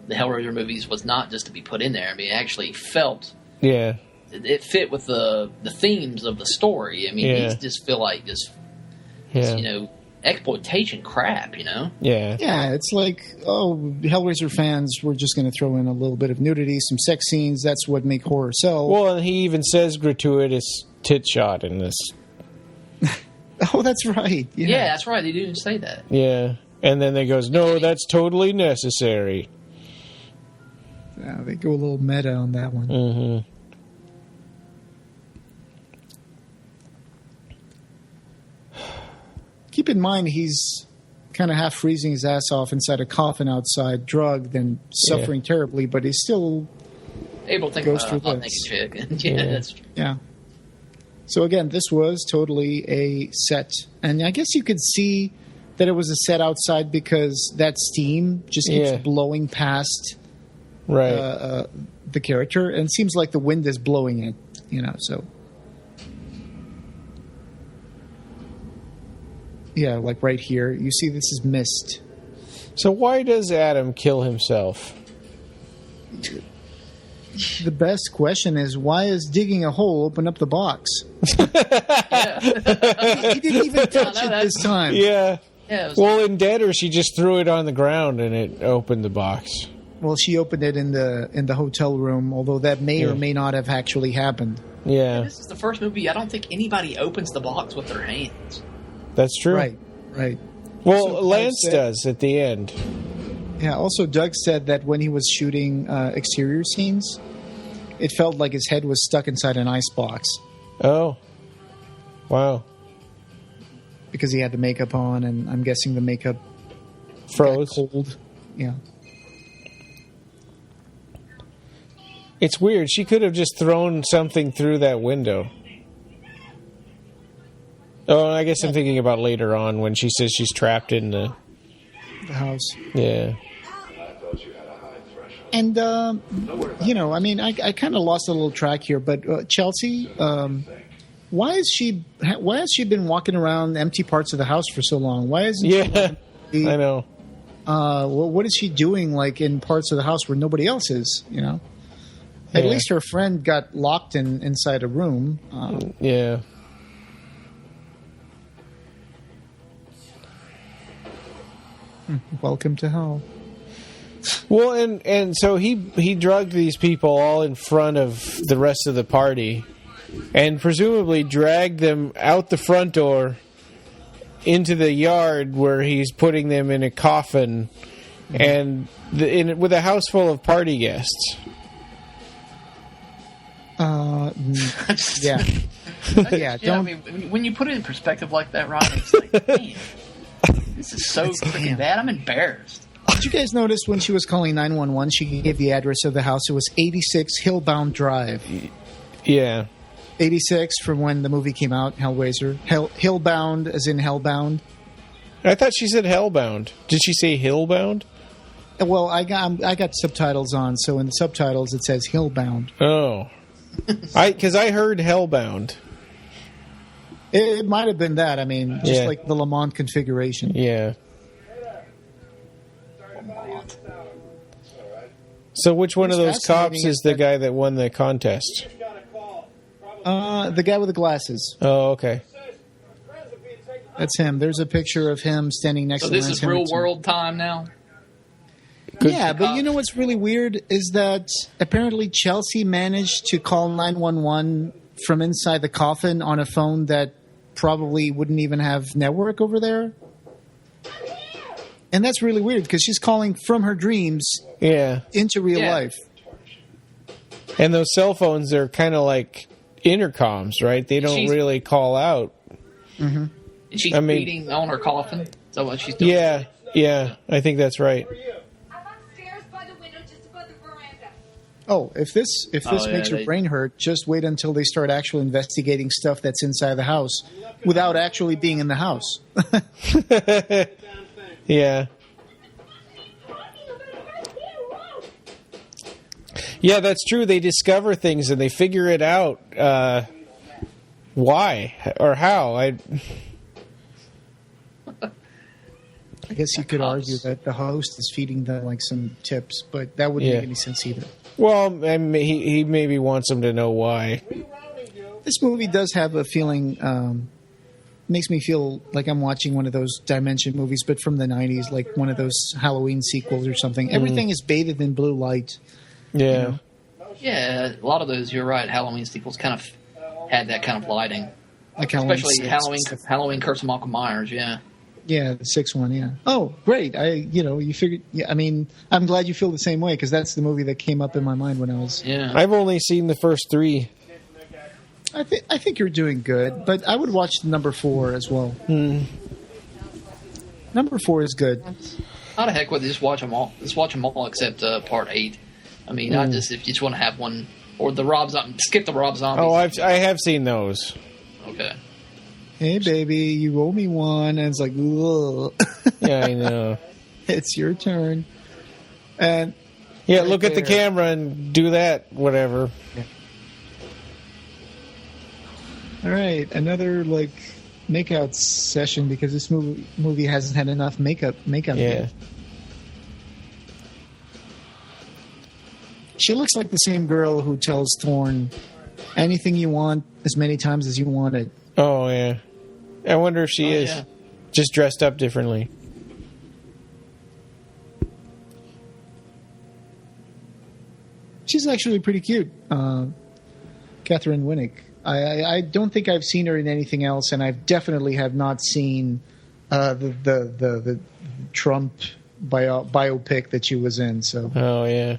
the Hellraiser movies was not just to be put in there. I mean, it actually felt. Yeah. It fit with the themes of the story. I mean, these just feel like just exploitation crap, Yeah. Yeah, it's like, Hellraiser fans were just going to throw in a little bit of nudity, some sex scenes. That's what make horror sell. Well, and he even says gratuitous tit shot in this. Oh, that's right. Yeah, that's right. They didn't say that. Yeah. And then they goes, no, that's totally necessary. Yeah, they go a little meta on that one. Mm-hmm. Keep in mind, he's kind of half freezing his ass off inside a coffin outside, drugged and suffering terribly, but he's still able to think goes about through a naked chick. That's true. Yeah. So again, this was totally a set. And I guess you could see that it was a set outside because that steam just keeps blowing past the character. And it seems like the wind is blowing it, so... Yeah, like right here. You see this is mist. So why does Adam kill himself? The best question is, why is digging a hole open up the box? He didn't even touch it this time. Yeah. Well, in Dead, or she just threw it on the ground and it opened the box. Well, she opened it in the hotel room, although that may or may not have actually happened. Yeah. This is the first movie I don't think anybody opens the box with their hands. That's true. Right. Well, Also, Lance does at the end. Yeah, also Doug said that when he was shooting exterior scenes, it felt like his head was stuck inside an ice box. Oh. Wow. Because he had the makeup on, and I'm guessing the makeup froze. got cold. Yeah. It's weird. She could have just thrown something through that window. Oh, I guess I'm thinking about later on when she says she's trapped in the house. Yeah. And, I kind of lost a little track here, but Chelsea, why has she been walking around empty parts of the house for so long? Why isn't she I know. What is she doing, like, in parts of the house where nobody else is, At least her friend got locked inside a room. Yeah. Welcome to hell. Well, and so he drugged these people all in front of the rest of the party, and presumably dragged them out the front door into the yard where he's putting them in a coffin, and with a house full of party guests. Yeah. I mean, when you put it in perspective like that, Ryan, it's like, man, this is so freaking bad. I'm embarrassed. Did you guys notice when she was calling 911, she gave the address of the house? It was 86 Hillbound Drive. Yeah. 86 from when the movie came out, Hellraiser. Hillbound as in Hellbound. I thought she said Hellbound. Did she say Hillbound? Well, I got subtitles on, so in the subtitles it says Hillbound. Oh. Because I heard Hellbound. It might have been that. I mean, just like the Lamont configuration. Yeah. So which one of those cops is the guy that won the contest? The guy with the glasses. Oh, okay. That's him. There's a picture of him standing next to Lance Henriksen. So this is real world time now? Yeah, but you know what's really weird is that apparently Chelsea managed to call 911 from inside the coffin on a phone that probably wouldn't even have network over there. And that's really weird because she's calling from her dreams into real life. And those cell phones, they're kind of like intercoms, right? They don't really call out. Mm-hmm. And she's beating on her coffin. Is that what she's doing? Yeah, I think that's right. I'm upstairs by the window just above the veranda. Oh, if this makes your brain hurt, just wait until they start actually investigating stuff that's inside the house without actually being in the house. Yeah. Yeah, that's true. They discover things and they figure it out. Why or how? I guess you could argue that the host is feeding them like some tips, but that wouldn't make any sense either. Well, he maybe wants them to know why. This movie does have a feeling. Makes me feel like I'm watching one of those Dimension movies, but from the 90s, like one of those Halloween sequels or something. Everything is bathed in blue light. Yeah. You know? Yeah, a lot of those, you're right, Halloween sequels kind of had that kind of lighting. Like especially Halloween Curse of Michael Myers, yeah. Yeah, the 6th one, yeah. Oh, great. You figured, I mean, I'm glad you feel the same way because that's the movie that came up in my mind when I was... Yeah. I've only seen the first 3. I think you're doing good, but I would watch number 4 as well. Number 4 is good. How the heck with it? Just watch them all. Just watch them all except part 8. I mean, not just if you just want to have one or the Rob Zombie. Skip the Rob Zombie. Oh, I have seen those. Okay. Hey, baby, you owe me one, and it's like, ugh. Yeah, I know. It's your turn. And look at the camera and do that. Whatever. Yeah. All right, another makeout session because this movie hasn't had enough makeup yet. She looks like the same girl who tells Thorne anything you want as many times as you want it. Oh yeah, I wonder if she is just dressed up differently. She's actually pretty cute, Catherine Winnick. I don't think I've seen her in anything else, and I definitely have not seen the Trump biopic that she was in. So. Oh yeah.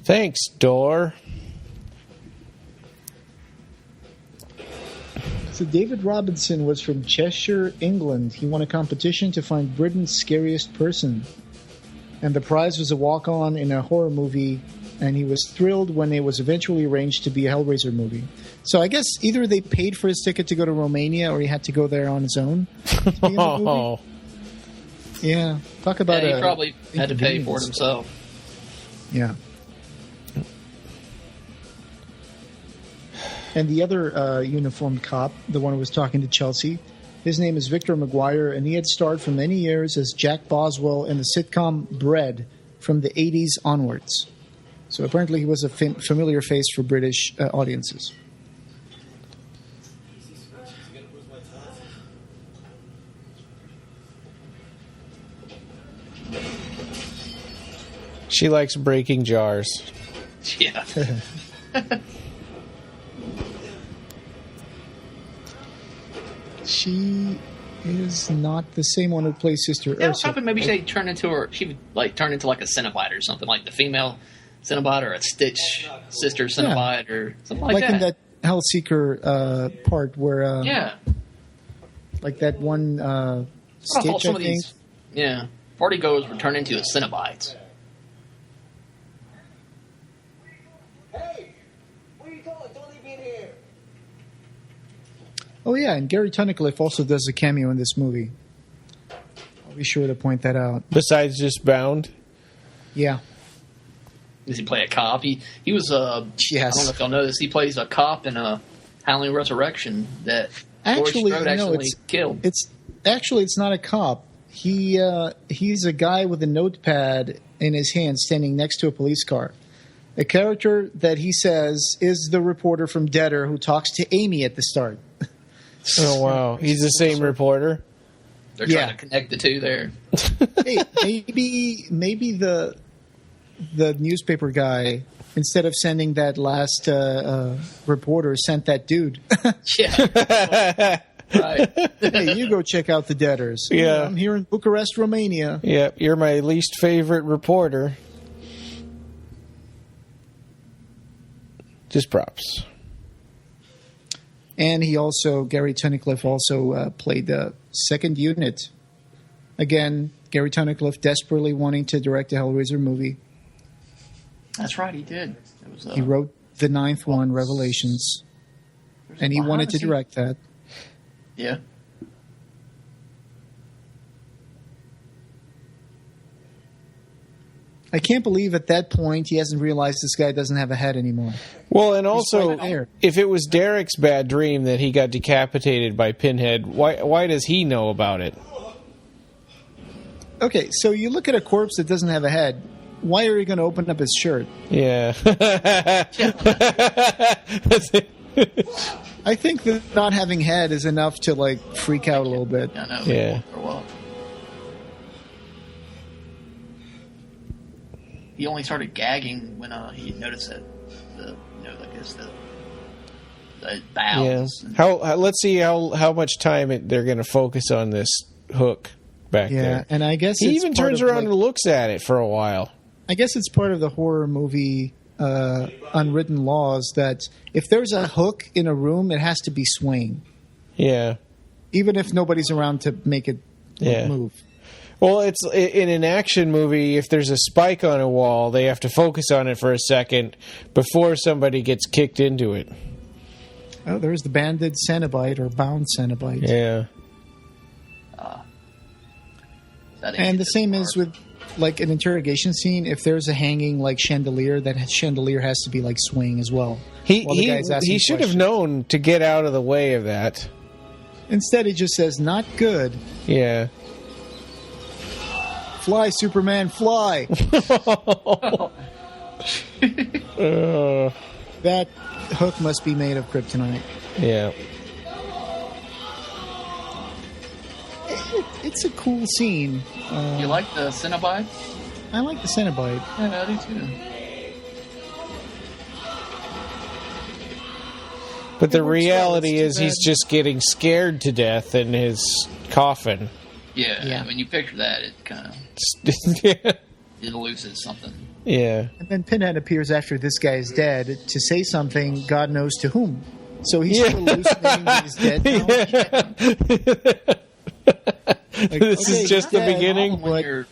Thanks, Door. So David Robinson was from Cheshire, England. He won a competition to find Britain's scariest person. And the prize was a walk-on in a horror movie, and he was thrilled when it was eventually arranged to be a Hellraiser movie. So I guess either they paid for his ticket to go to Romania, or he had to go there on his own to be in the movie. Yeah, talk about he probably had to pay for it himself. Yeah. And the other uniformed cop, the one who was talking to Chelsea, his name is Victor McGuire, and he had starred for many years as Jack Boswell in the sitcom Bread from the 80s onwards. So apparently he was a familiar face for British audiences. She likes breaking jars. Yeah. She is not the same one who plays Sister Ursa. I was hoping maybe she would turn into a cenobite or something, like the female cenobite or a Stitch sister cenobite or something like that. Like in that Hellseeker part where... like that one Stitch, I think. Party goers were turned into a cenobites. Oh, yeah, and Gary Tunnicliffe also does a cameo in this movie. I'll be sure to point that out. Besides just Bound? Yeah. Does he play a cop? He was yes. I don't know if y'all know this. He plays a cop in a Halloween Resurrection that actually killed. It's not a cop. He's a guy with a notepad in his hand standing next to a police car. A character that he says is the reporter from Deader who talks to Amy at the start. Oh, wow. He's the same reporter? They're trying to connect the two there. Hey, maybe the newspaper guy Instead of sending that last reporter, sent that dude. Yeah. Right. Hey, you go check out the debtors. Yeah. I'm here in Bucharest, Romania. Yep, you're my least favorite reporter. Just props. And Gary Tunnicliffe also played the second unit. Again, Gary Tunnicliffe desperately wanting to direct a Hellraiser movie. That's right, he did. It was, He wrote the 9th one, Revelations, and he wanted to direct that. Yeah. I can't believe at that point he hasn't realized this guy doesn't have a head anymore. Well, and also, right there. if it was Derek's bad dream that he got decapitated by Pinhead, why does he know about it? Okay, so you look at a corpse that doesn't have a head. Why are you going to open up his shirt? Yeah. I think that not having head is enough to like freak out a little bit. I know. Yeah. For a while. He only started gagging when he noticed that the bowels. Yeah. Let's see how much time they're going to focus on this hook back there. And I guess he it's even part turns of, around and looks at it for a while. I guess it's part of the horror movie unwritten laws that if there's a hook in a room, it has to be swaying. Yeah. Even if nobody's around to make it move. Well, it's in an action movie, if there's a spike on a wall, they have to focus on it for a second before somebody gets kicked into it. Oh, there's the banded cenobite or bound cenobite. Yeah. And the same is with like an interrogation scene. If there's a hanging like chandelier, that chandelier has to be like swaying as well. He should have known to get out of the way of that. Instead, he just says, "Not good." Yeah. Fly, Superman, fly. That hook must be made of kryptonite. Yeah. It's a cool scene. You like the cenobite? I like the cenobite. Yeah, I do too. But the reality is he's just getting scared to death in his coffin. Yeah. When you picture that, it kind of it elucidates something. Yeah. And then Pinhead appears after this guy is dead to say something, God knows to whom. So he's still hallucinating that he's dead now. This is just the beginning. When you're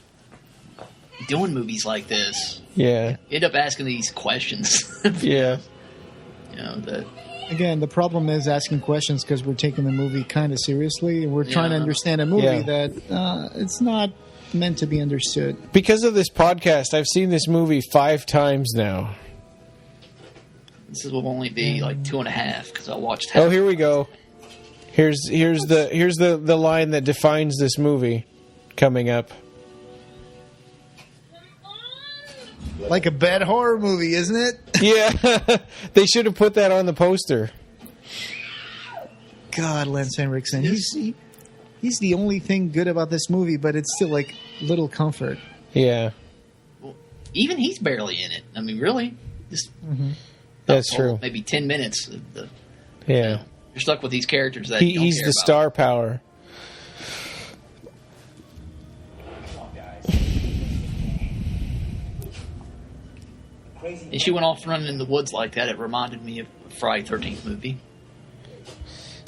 doing movies like this, Yeah. you end up asking these questions. Yeah. Again, the problem is asking questions because we're taking the movie kind of seriously. And we're trying to understand a movie that it's not meant to be understood. Because of this podcast, I've seen this movie 5 times now. This will only be like 2.5 because I watched. Oh, here we go. Here's the line that defines this movie coming up. Like a bad horror movie, isn't it? Yeah, they should have put that on the poster. God, Lance Henriksen. He's the only thing good about this movie, but it's still like little comfort. Yeah. Well, even he's barely in it. I mean, really, just that's true. Maybe 10 minutes. Of the, yeah, you're stuck with these characters that he's the star power. And she went off running in the woods like that. It reminded me of a Friday 13th movie.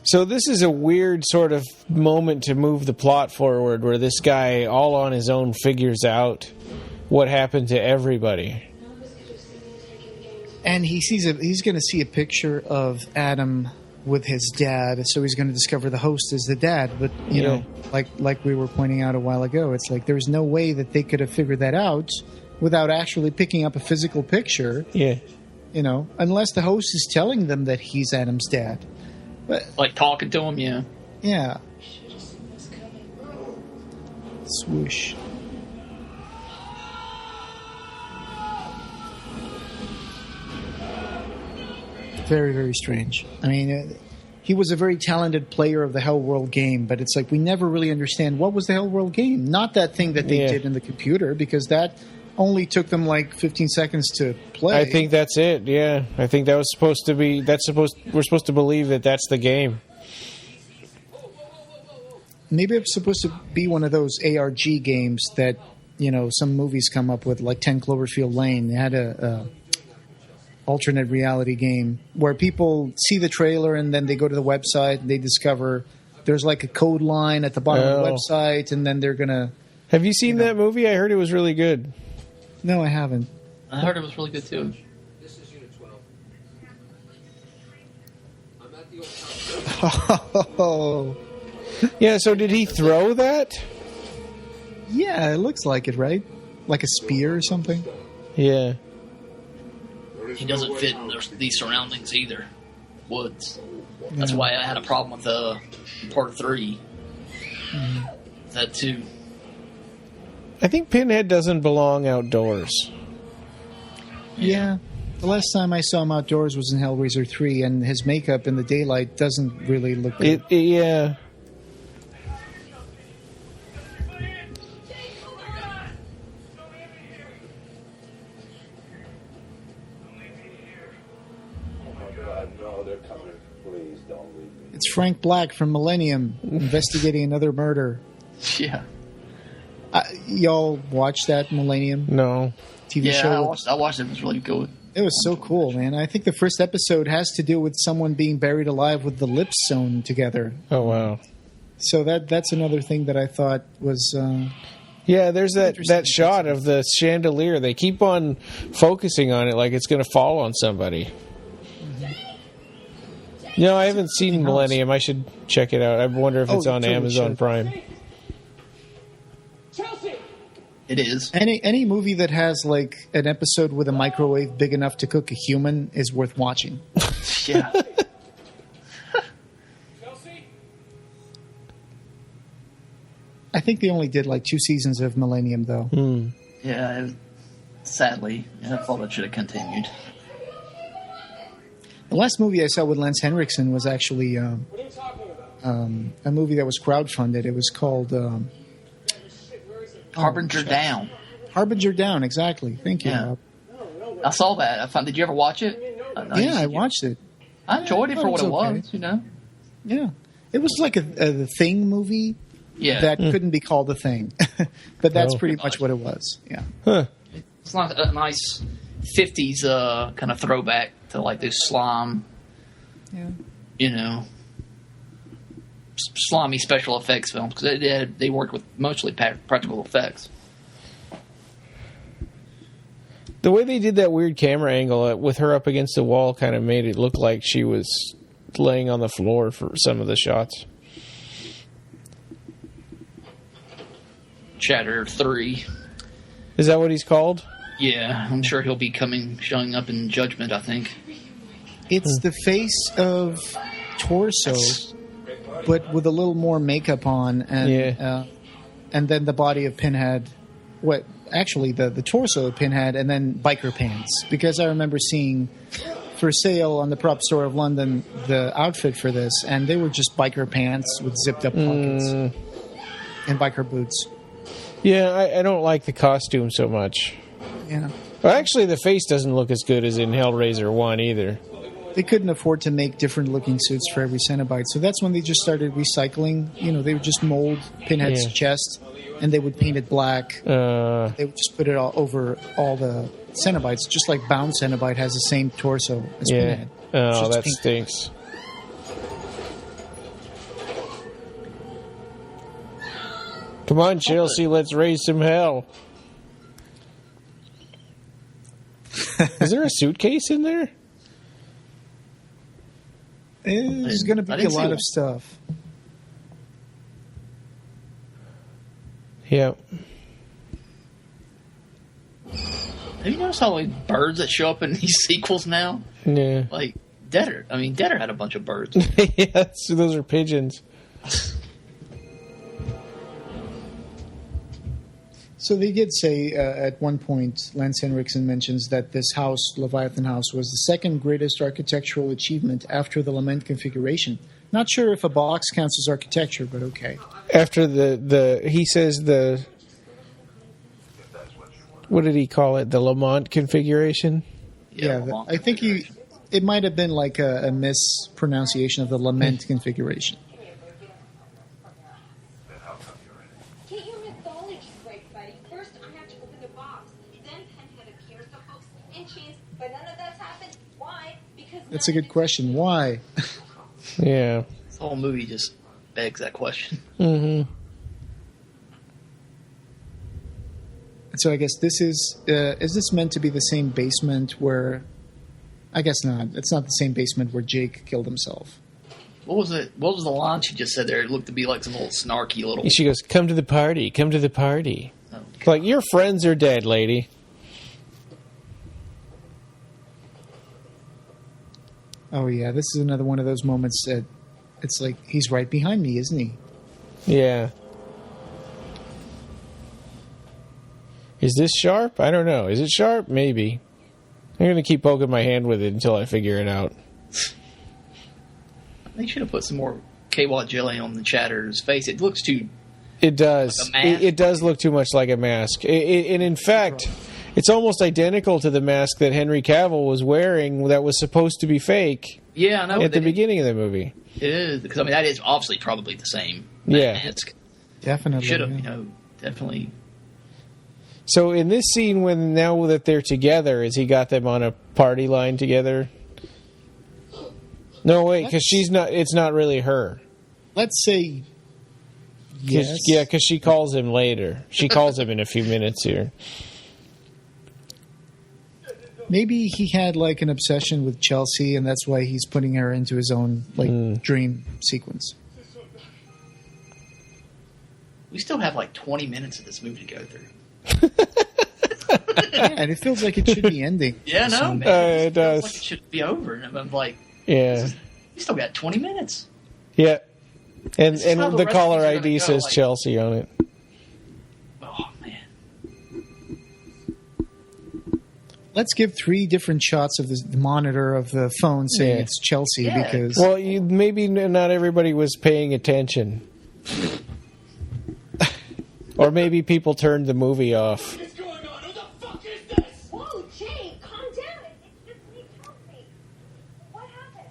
So this is a weird sort of moment to move the plot forward, where this guy, all on his own, figures out what happened to everybody. And he's going to see a picture of Adam with his dad, so he's going to discover the host is the dad. But you know, like we were pointing out a while ago, it's like there's no way that they could have figured that out without actually picking up a physical picture. Yeah. You know, unless the host is telling them that he's Adam's dad. But like talking to him, yeah. Yeah. Swoosh. Very, very strange. I mean, he was a very talented player of the Hellworld game, but it's like we never really understand what was the Hellworld game. Not that thing that they did in the computer, because that only took them like 15 seconds to play. I think that's it. Yeah, I think that was supposed to be. We're supposed to believe that that's the game. Maybe it's supposed to be one of those ARG games that, you know, some movies come up with, like 10 Cloverfield Lane. They had a alternate reality game where people see the trailer and then they go to the website and they discover there's like a code line at the bottom of the website, and then they're gonna. Have you seen that movie? I heard it was really good. No, I haven't. I heard it was really good too. This is Unit 12. I'm at the old Oh, Yeah. So did he throw that? yeah, it looks like it, right? Like a spear or something. Yeah. He doesn't fit in these surroundings either. Woods. That's why I had a problem with part 3. That too. I think Pinhead doesn't belong outdoors. Yeah. The last time I saw him outdoors was in Hellraiser 3, and his makeup in the daylight doesn't really look good. Yeah. It's Frank Black from Millennium investigating another murder. Yeah. Y'all watched that Millennium No. TV show? I watched it. It was really good. It was so cool, man. I think the first episode has to do with someone being buried alive with the lips sewn together. Oh, wow. So that's another thing that I thought was... Yeah, there's that shot of the chandelier. They keep on focusing on it like it's going to fall on somebody. No, I haven't seen Millennium. I should check it out. I wonder if it's on Amazon Prime. It is. Any movie that has like an episode with a microwave big enough to cook a human is worth watching. Yeah. I think they only did like 2 seasons of Millennium, though. Yeah, sadly. I thought it should have continued. The last movie I saw with Lance Henriksen was actually a movie that was crowdfunded. It was called... Harbinger Down. Harbinger Down, exactly. Thank you, Yeah. Rob. I saw that. Did you ever watch it? I watched it. I enjoyed it for what it okay. was, you know? Yeah. It was like a Thing movie that couldn't be called a thing. But that's pretty much what it was. Yeah. Huh. It's not a nice 50s kind of throwback to like this slime, you know, slimy special effects films, because they worked with mostly practical effects. The way they did that weird camera angle with her up against the wall kind of made it look like she was laying on the floor for some of the shots. Shatter 3. Is that what he's called? Yeah, I'm sure he'll be showing up in Judgment, I think. It's the face of Torso, but with a little more makeup on, and then the body of Pinhead. Actually, the torso of Pinhead, and then biker pants. Because I remember seeing for sale on the prop store of London the outfit for this, and they were just biker pants with zipped up pockets and biker boots. Yeah, I don't like the costume so much. Yeah. Well, actually, the face doesn't look as good as in Hellraiser 1 either. They couldn't afford to make different looking suits for every Cenobite, so that's when they just started recycling. You know, they would just mold Pinhead's chest, and they would paint it black. They would just put it all over all the Cenobites, just like Bound Cenobite has the same torso as Pinhead. Oh, that stinks. Come on, Chelsea, let's raise some hell. Is there a suitcase in there? There's going to be a lot of stuff. Yeah. Have you noticed how many birds that show up in these sequels now? Yeah. Like Deader. I mean, Deader had a bunch of birds. Yeah, those are pigeons. So they did say at one point, Lance Henriksen mentions that this house, Leviathan House, was the second greatest architectural achievement after the Lamont Configuration. Not sure if a box counts as architecture, but okay. After he says what did he call it? The Lamont configuration? Yeah, I think it might have been like a mispronunciation of the Lament configuration. Get your mythology straight, buddy. First, I have to open the box. Then Pinhead appears, the hooks and chains. But none of that's happened. Why? Because That's a good question. Why? Yeah. This whole movie just begs that question. Mm-hmm. And so I guess this is this meant to be the same basement where... I guess not. It's not the same basement where Jake killed himself. What was it? What was the line she just said there? It looked to be like some little snarky little... She goes, come to the party, come to the party. Oh, Like, your friends are dead, lady. Oh, yeah. This is another one of those moments that it's like, he's right behind me, isn't he? Yeah. Is this sharp? I don't know. Is it sharp? Maybe. I'm going to keep poking my hand with it until I figure it out. They should have put some more KY jelly on the Chatter's face. It looks too... It does. Like a mask? It does look too much like a mask. And in fact, it's almost identical to the mask that Henry Cavill was wearing that was supposed to be fake Yeah, I know. at the beginning of the movie. It is. Because, I mean, that is obviously probably the same Yeah. mask. Definitely. Should have, yeah. definitely... So in this scene, now that they're together, has he got them on a party line together? No, wait, because she's not. It's not really her. Let's say yes. Yeah, because she calls him later. She calls him in a few minutes here. Maybe he had like an obsession with Chelsea, and that's why he's putting her into his own dream sequence. We still have like 20 minutes of this movie to go through. Yeah, and it feels like it should be ending. Yeah, no, soon. man. It does. Like it should be over. And I'm like, Yeah, we still got 20 minutes. yeah. And This is how the the rest caller of these are ID gonna go, says like- Chelsea on it. Oh, man. Let's give 3 different shots of the monitor of the phone saying Yeah. it's Chelsea Yeah. because Well, maybe not everybody was paying attention, or maybe people turned the movie off. What's going on? Who the fuck is this? Whoa, Jane, calm down. It's just me, Chelsea. What happened?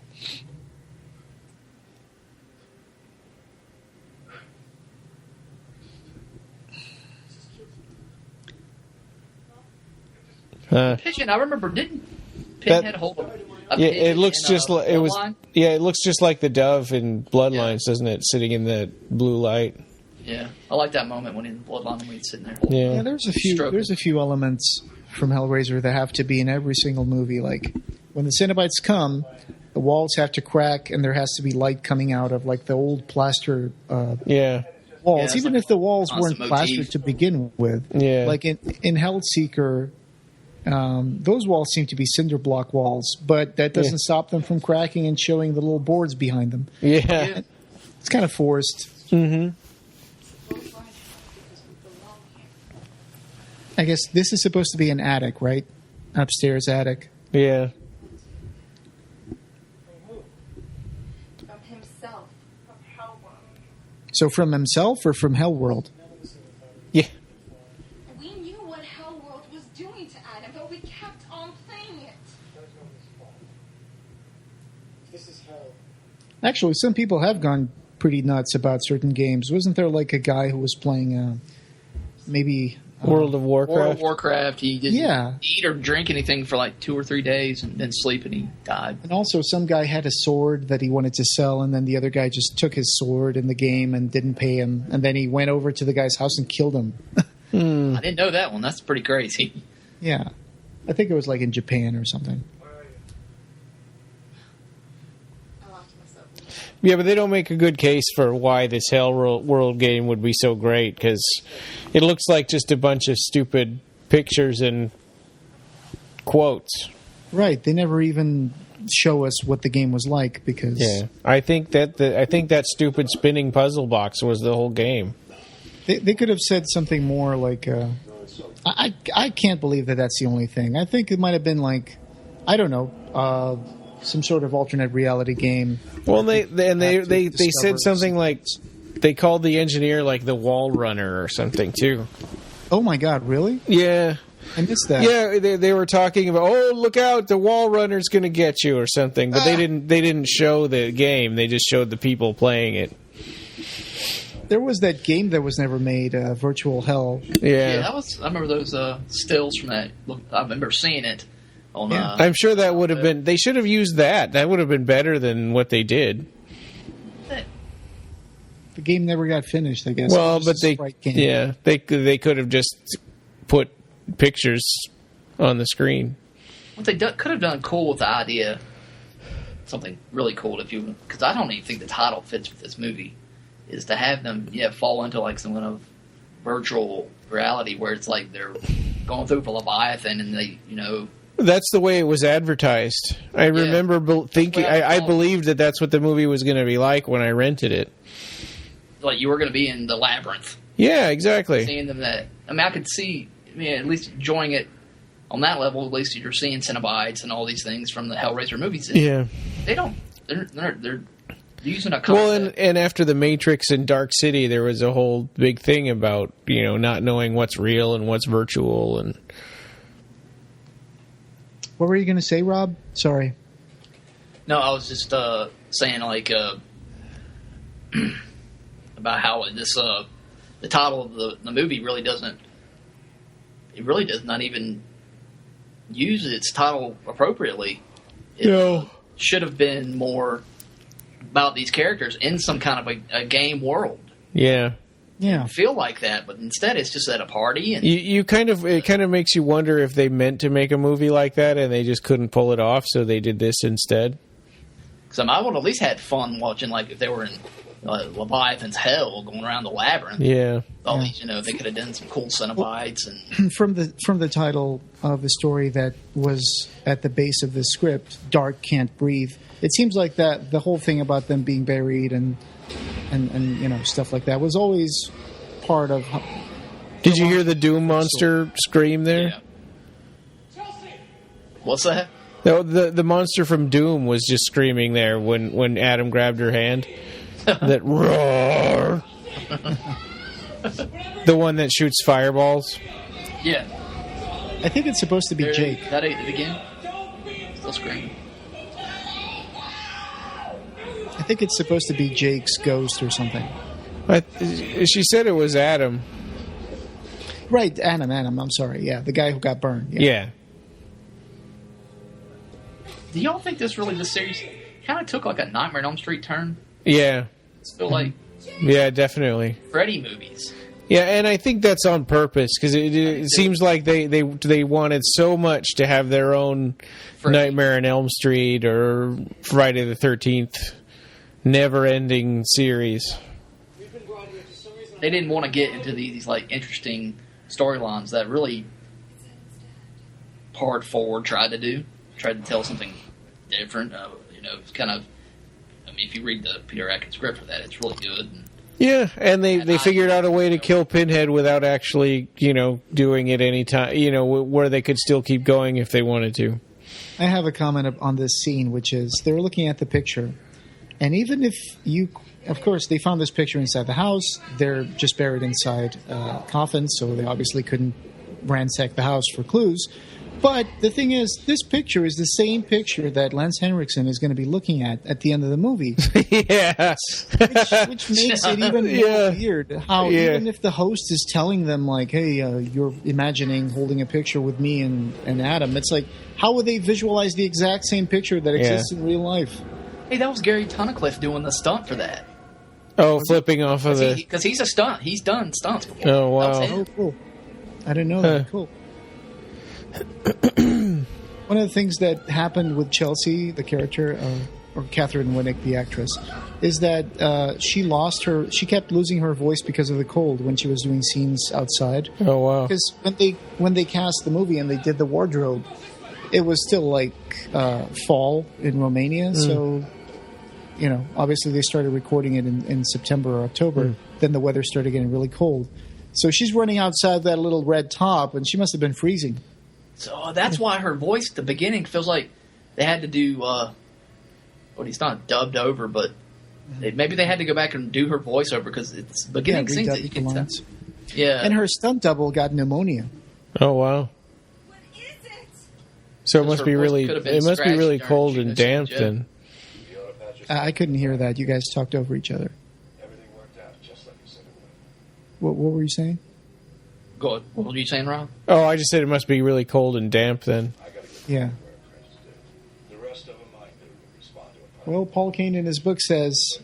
Pigeon, I remember, didn't Pinhead hold a Yeah, pigeon it looks in just like it was. Bloodline? Yeah, it looks just like the dove in Bloodlines, doesn't it? Sitting in the blue light. Yeah, I like that moment when in Bloodline when he's sitting there. Yeah. yeah, there's a few elements from Hellraiser that have to be in every single movie. Like when the cenobites come, the walls have to crack, and there has to be light coming out of like the old plaster Yeah. walls, it's even like if the walls constant weren't motif. plastered to begin with. Yeah. Like in Hellseeker, those walls seem to be cinder block walls, but that doesn't stop them from cracking and showing the little boards behind them. Yeah. It's kind of forced. Mm-hmm. I guess this is supposed to be an attic, right? Upstairs attic. Yeah. From himself. From Hellworld. So from himself or from Hellworld? Yeah. We knew what Hellworld was doing to Adam, but we kept on playing it. Actually, some people have gone pretty nuts about certain games. Wasn't there like a guy who was playing maybe... World of Warcraft. World of Warcraft, he didn't Yeah. eat or drink anything for like 2 or 3 days and then sleep and he died. And also some guy had a sword that he wanted to sell, and then the other guy just took his sword in the game and didn't pay him. And then he went over to the guy's house and killed him. I didn't know that one. That's pretty crazy. Yeah. I think it was like in Japan or something. I locked myself. Yeah, but they don't make a good case for why this Hellworld game would be so great, because it looks like just a bunch of stupid pictures and quotes. Right. They never even show us what the game was like because... Yeah, I think that stupid spinning puzzle box was the whole game. They could have said something more like... I can't believe that that's the only thing. I think it might have been like, I don't know, some sort of alternate reality game. Well, they said discover something like they called the engineer like the wall runner or something too. Oh my God! Really? Yeah, I missed that. Yeah, they were talking about, oh, look out, the wall runner's going to get you or something. But they didn't show the game. They just showed the people playing it. There was that game that was never made, Virtual Hell. Yeah, I remember those stills from that. I remember seeing it on. Yeah. I'm sure that would have been. They should have used that. That would have been better than what they did. The game never got finished, I guess. Well, but they could have just put pictures on the screen. What they could have done cool with the idea, something really cool because I don't even think the title fits with this movie, is to have them fall into like some kind of virtual reality where it's like they're going through Leviathan and they That's the way it was advertised. I remember thinking I believed that that's what the movie was going to be like when I rented it. Like you were going to be in the labyrinth. Yeah, exactly. Seeing them I could see. At least enjoying it on that level. At least you're seeing cenobites and all these things from the Hellraiser movies. Yeah, they don't. They're using a concept. Well, and after the Matrix and Dark City, there was a whole big thing about not knowing what's real and what's virtual. And what were you going to say, Rob? Sorry. No, I was just saying like about how this the title of the movie really doesn't. It really does not even use its title appropriately. It should have been more about these characters in some kind of a game world. Yeah. Yeah. Feel like that, but instead it's just at a party. And it kind of makes you wonder if they meant to make a movie like that and they just couldn't pull it off, so they did this instead. Because I would have at least had fun watching, like if they were in Leviathan's hell going around the labyrinth. Yeah. All these, they could have done some cool cenobites and from the title of the story that was at the base of the script, Dark Can't Breathe. It seems like that the whole thing about them being buried and stuff like that was always part of. Did you hear the Doom monster scream there? Yeah. What's that? No, the monster from Doom was just screaming there when Adam grabbed her hand. That roar. The one that shoots fireballs. Yeah. I think it's supposed to be Jake. Is that it again? Still screaming. I think it's supposed to be Jake's ghost or something. She said it was Adam. Right, Adam. I'm sorry. Yeah, the guy who got burned. Yeah. Do y'all think this series kind of took like a Nightmare on Elm Street turn? Yeah. It's still like Yeah, definitely. Freddy movies. Yeah, and I think that's on purpose because it seems like they wanted so much to have their own Freddy. Nightmare on Elm Street or Friday the 13th never-ending series. They didn't want to get into these like interesting storylines that really Part 4 tried to tell something different. Kind of. I mean, if you read the Peter Atkins script for that, it's really good. Yeah, and they figured out a way to kill Pinhead without actually, doing it any time, where they could still keep going if they wanted to. I have a comment on this scene, which is they were looking at the picture, and even if of course, they found this picture inside the house, they're just buried inside coffins, so they obviously couldn't ransack the house for clues. But the thing is, this picture is the same picture that Lance Henriksen is going to be looking at the end of the movie. Yeah. Which makes it even more weird. How even if the host is telling them, like, hey, you're imagining holding a picture with me and Adam, it's like, how would they visualize the exact same picture that exists in real life? Hey, that was Gary Tunnicliffe doing the stunt for that. Oh, flipping off of the... Because he's a stunt. He's done stunts before. Oh, wow. Oh, cool. I didn't know that. Cool. One of the things that happened with Chelsea, the character, or Catherine Winnick, the actress, is that she kept losing her voice because of the cold when she was doing scenes outside. Oh, wow. Because when they cast the movie and they did the wardrobe, it was still like fall in Romania, so obviously they started recording it in September or October. Then the weather started getting really cold. So she's running outside that little red top, and she must have been freezing. So that's why her voice at the beginning feels like they had to do, it's not dubbed over, but maybe they had to go back and do her voiceover because it's the beginning scenes that you can tell. Yeah. And her stunt double got pneumonia. Oh, wow. So it must be really could have been cold scratched during and damp shooting, then. I couldn't hear that. You guys talked over each other. Everything worked out just like you said it What would. were you saying? Go ahead. What were you saying, Rob? Oh, I just said it must be really cold and damp then. I gotta get Yeah. where Prince did. The rest of them I knew would respond to it. Well, Paul Kane in his book says,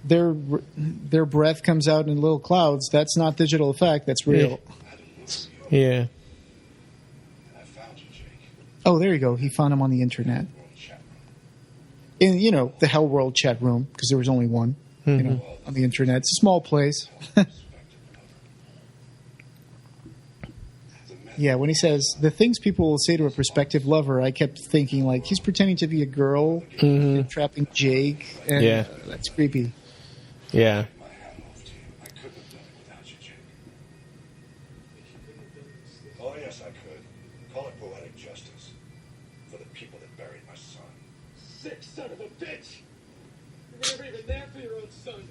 their breath comes out in little clouds. That's not digital effect. That's real. Yeah. I found you, Jake. Oh, there you go. He found him on the internet. In, the Hellworld chat room, because there was only one, on the internet. It's a small place. Yeah, when he says, the things people will say to a prospective lover, I kept thinking, like, he's pretending to be a girl, and trapping Jake. And, Yeah. that's creepy. Yeah. My hat off to you. I couldn't have done it without you, Jake. Oh, yes, I could. Call it poetic justice. For the people that buried my son. Sick son of a bitch! You were never even there for your own son.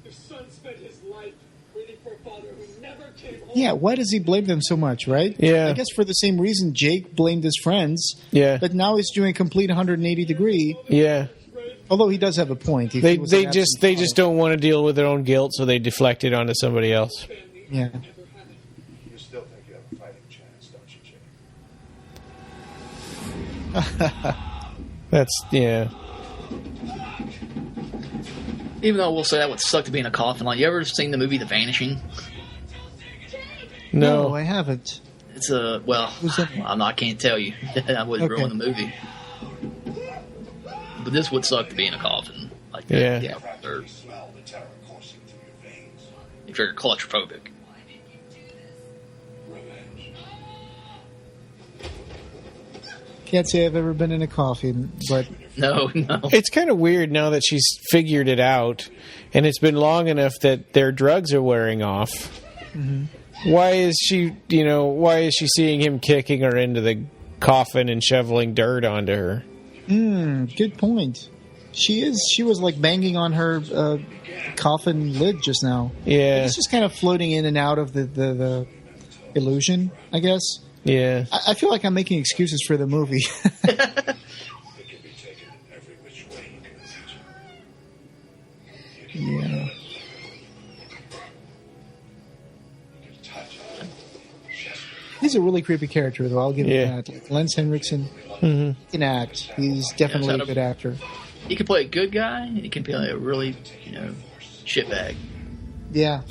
Your son spent his life waiting for a father who never came home. Yeah, why does he blame them so much, right? Yeah. I guess for the same reason Jake blamed his friends. Yeah. But now he's doing a complete 180 degree. Yeah. Although he does have a point. If They he was an just absent don't want to deal with their own guilt, so they deflect it onto somebody else. father. Yeah. You still think you have a fighting chance, don't you, Jake? That's Even though I will say that would suck to be in a coffin. Like, you ever seen the movie The Vanishing? No, I haven't. It's I can't tell you. I wouldn't Okay. ruin the movie. But this would suck to be in a coffin. Like that. Yeah. Yeah. Or You smell the terror coursing through your veins. if you're claustrophobic. Revenge. Can't say I've ever been in a coffin, but No. It's kind of weird now that she's figured it out, and it's been long enough that their drugs are wearing off. Why is she seeing him kicking her into the coffin and shoveling dirt onto her? good point. She was like banging on her coffin lid just now. Yeah. It's just kind of floating in and out of the illusion, I guess. Yeah. I feel like I'm making excuses for the movie. It can be taken in every which way you can imagine. Yeah. You can touch it. Gesture. He's a really creepy character, though. I'll give him Yeah. that. Like Lance Henriksen, he can act. He's definitely a good actor. He can play a good guy. He can play a really, shitbag. Yeah.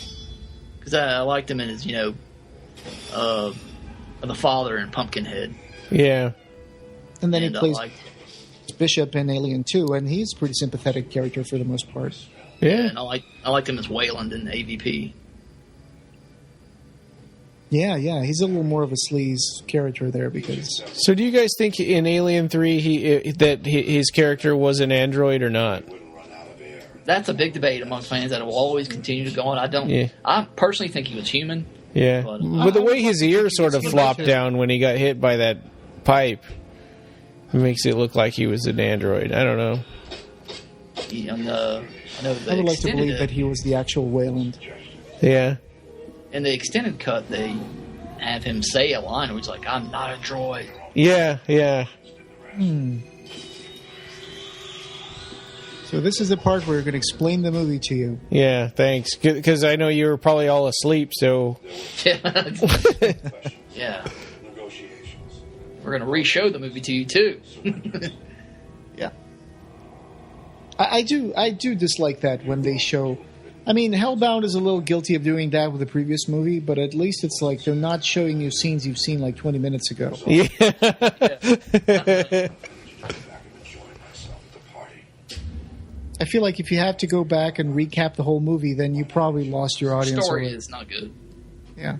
Because I liked him in his, the father in Pumpkinhead. Yeah. And then And he I plays liked, Bishop in Alien 2, and he's a pretty sympathetic character for the most part. Yeah. and I liked him as Wayland in AVP. Yeah, he's a little more of a sleaze character there because So do you guys think in Alien 3 his character was an android or not? Wouldn't run out of air. That's a big debate among fans that will always continue to go on. Yeah. I personally think he was human. Yeah. But, But the way his ear sort of he was flopped human. down when he got hit by that pipe makes it look like he was an android. I don't know. I know I would like to believe that he was the actual Wayland. Yeah. in the extended cut, they have him say a line where he's like, "I'm not a droid." Yeah. So this is the part where we're going to explain the movie to you. Yeah, thanks. Because I know you were probably all asleep, so... Yeah. Negotiations. We're going to re-show the movie to you, too. Yeah. I do dislike that when they show... I mean, Hellbound is a little guilty of doing that with the previous movie, but at least it's like they're not showing you scenes you've seen like 20 minutes ago. Yeah. I feel like if you have to go back and recap the whole movie, then you probably lost your audience. Story already. is not good. Yeah.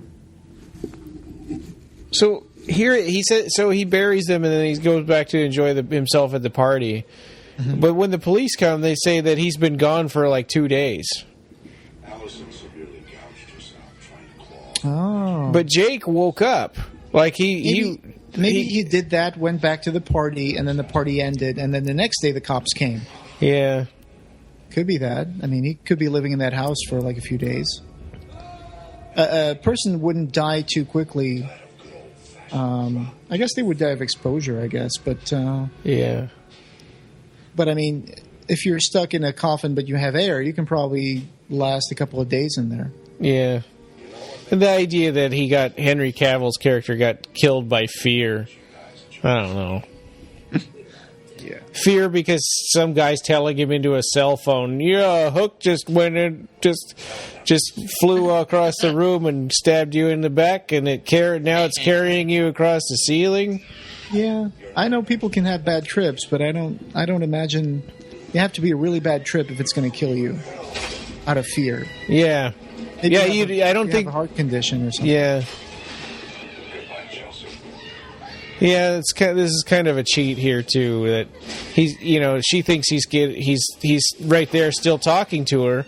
So here he said, so he buries them and then he goes back to enjoy himself at the party. Mm-hmm. But when the police come, they say that he's been gone for like 2 days. Allison severely gouged herself trying to claw. Oh. But Jake woke up. Like Maybe he did that, went back to the party, and then the party ended, and then the next day the cops came. Yeah. Could be that. I mean, he could be living in that house for like a few days. a person wouldn't die too quickly. I guess they would die of exposure, I guess. But yeah. But, I mean, if you're stuck in a coffin but you have air, you can probably last a couple of days in there. Yeah. And the idea that Henry Cavill's character got killed by fear, I don't know. Yeah. Fear because some guy's telling him into a cell phone, yeah, a hook just went in, just flew across the room and stabbed you in the back, and now it's carrying you across the ceiling. Yeah, I know people can have bad trips, but I don't imagine you have to be a really bad trip if it's going to kill you out of fear. Yeah. Maybe I don't think have a heart condition or something. Yeah. Yeah, this is kind of a cheat here too. That she thinks he's right there still talking to her,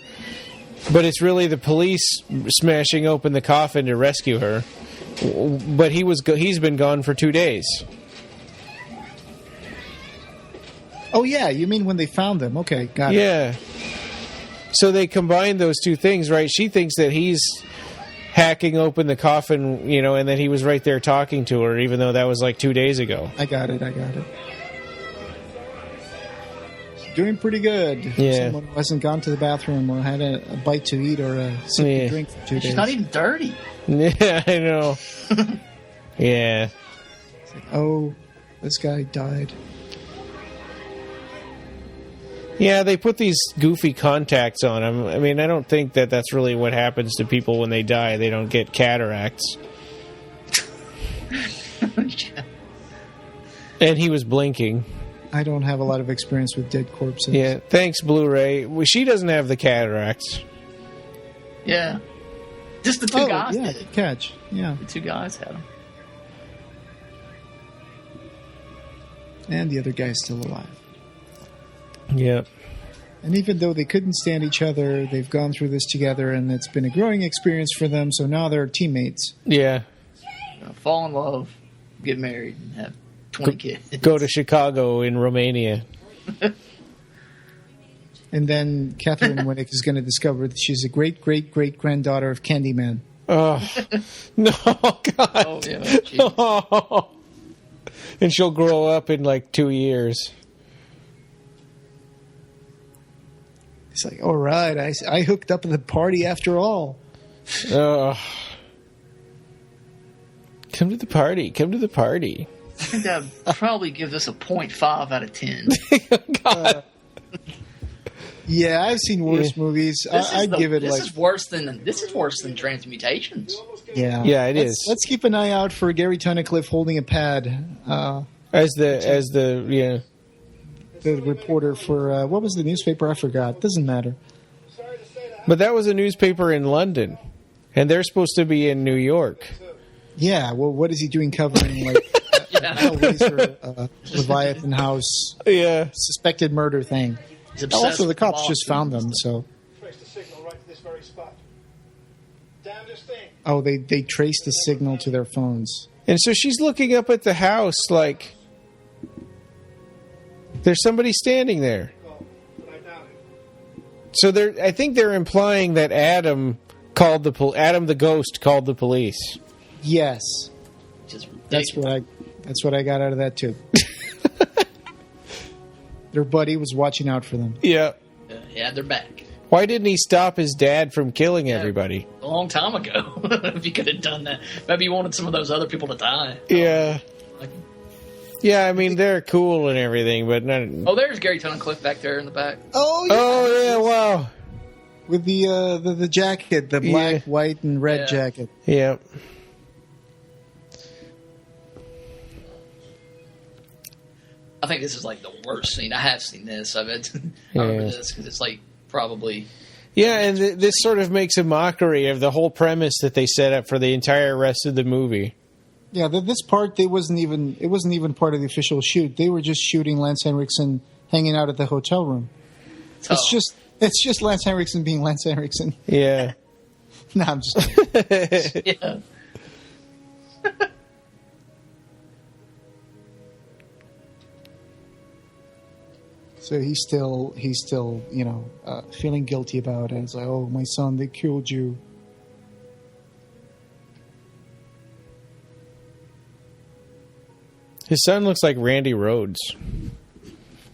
but it's really the police smashing open the coffin to rescue her. But he's been gone for 2 days. Oh yeah, you mean when they found them? Okay, got it. Yeah. So they combined those two things, right? She thinks that he's hacking open the coffin, and that he was right there talking to her, even though that was like 2 days ago. I got it. Doing pretty good. Yeah. Someone who hasn't gone to the bathroom or had a bite to eat or a sip to drink for 2 days. She's not even dirty. Yeah, I know. Yeah. It's like, oh, this guy died. Yeah, they put these goofy contacts on him. I mean, I don't think that that's really what happens to people when they die. They don't get cataracts. And he was blinking. I don't have a lot of experience with dead corpses. Yeah, thanks, Blu-ray. Well, she doesn't have the cataracts. Yeah. Just the two guys yeah, did it. Catch. Yeah. The two guys had them. And the other guy's still alive. Yep. And even though they couldn't stand each other, they've gone through this together, and it's been a growing experience for them, so now they're teammates. Yeah. Fall in love, get married, and have 20 kids. Go to Chicago in Romania. And then Catherine Winnick is going to discover that she's a great-great-great-granddaughter of Candyman. Oh, no, God. Oh, yeah. Oh. And she'll grow up in like 2 years. It's like, all right, I hooked up at the party after all. Come to the party. Come to the party. I think I'd probably give this a 0.5 out of 10. God. Yeah, I've seen worse movies. I'd give it this is worse than Transmutations. Yeah. Yeah, it is. Let's keep an eye out for Gary Tunnicliffe holding a pad. As the reporter for what was the newspaper? I forgot. Doesn't matter. But that was a newspaper in London, and they're supposed to be in New York. Yeah. Well, what is he doing covering like Hellraiser, Leviathan House? Yeah. Suspected murder thing. Also, the cops just found them. So. Trace the signal right to this very spot. Damnedest thing. Oh, they traced the signal to their phones. And so she's looking up at the house like there's somebody standing there. So I think they're implying that Adam the ghost called the police. Yes. That's what I got out of that too. Their buddy was watching out for them. Yeah. Yeah, they're back. Why didn't he stop his dad from killing everybody? A long time ago. If he could have done that. Maybe he wanted some of those other people to die. Yeah. Yeah, I mean, they're cool and everything, but not... Oh, there's Gary Tunnicliffe back there in the back. Oh, yeah. Oh, yeah, wow. With the jacket, the black, white, and red jacket. Yeah. I think this is like the worst scene. I have seen this. I remember this because it's like probably... Yeah, and this sort of makes a mockery of the whole premise that they set up for the entire rest of the movie. Yeah, this part it wasn't even part of the official shoot. They were just shooting Lance Henriksen hanging out at the hotel room. Oh. It's just Lance Henriksen being Lance Henriksen. Yeah. No, I'm just kidding. Yeah. So he's still feeling guilty about it. It's like, oh, my son, they killed you. His son looks like Randy Rhoads.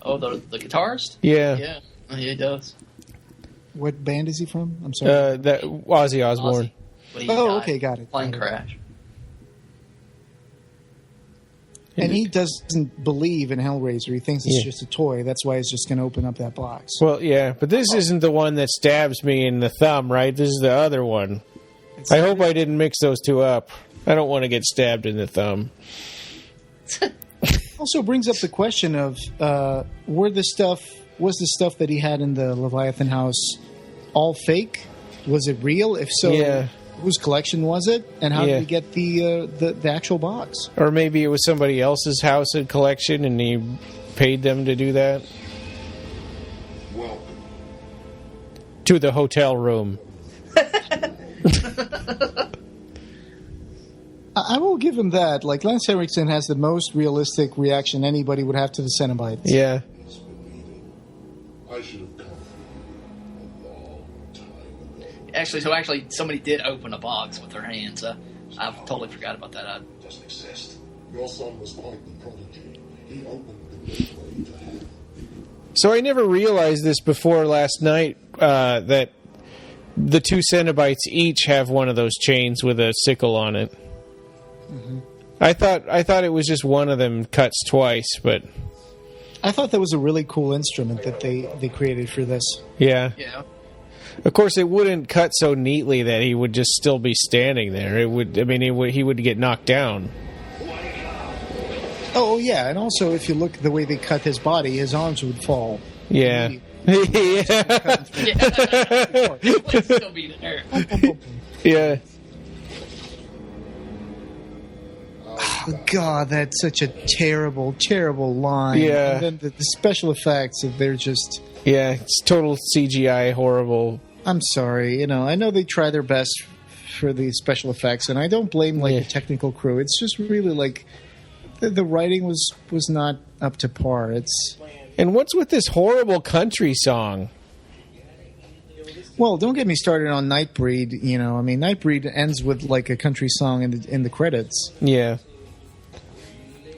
Oh, the guitarist? Yeah. Yeah, he does. What band is he from? I'm sorry. That Ozzy Osbourne. Ozzy. But he Oh, died. okay, got it. Plane crash. And he doesn't believe in Hellraiser. He thinks it's just a toy. That's why he's just going to open up that box. Well, yeah, but this isn't the one that stabs me in the thumb, right? This is the other one. I hope I didn't mix those two up. I don't want to get stabbed in the thumb. Also brings up the question of was the stuff that he had in the Leviathan house all fake? Was it real? If so, whose collection was it? And how did he get the actual box? Or maybe it was somebody else's house and collection, and he paid them to do that. Welcome. To the hotel room. I will give him that. Like, Lance Henriksen has the most realistic reaction anybody would have to the Cenobites. Yeah. I should have come a long time ago. Actually, somebody did open a box with their hands. I totally forgot about that. It doesn't exist. Your son was quite the prodigy. He opened the gateway to heaven. So I never realized this before last night, that the two Cenobites each have one of those chains with a sickle on it. Mm-hmm. I thought it was just one of them cuts twice, but I thought that was a really cool instrument that they created for this. Yeah. Yeah. Of course, it wouldn't cut so neatly that he would just still be standing there. He would get knocked down. Oh yeah, and also if you look at the way they cut his body, his arms would fall. Yeah. It would still be there. Yeah. Oh, God, that's such a terrible, terrible line. Yeah. And then the special effects, they're just... Yeah, it's total CGI, horrible. I'm sorry, I know they try their best for the special effects, and I don't blame the technical crew. It's just really like the writing was not up to par. And what's with this horrible country song? Well, don't get me started on Nightbreed. Nightbreed ends with like a country song in the credits. Yeah.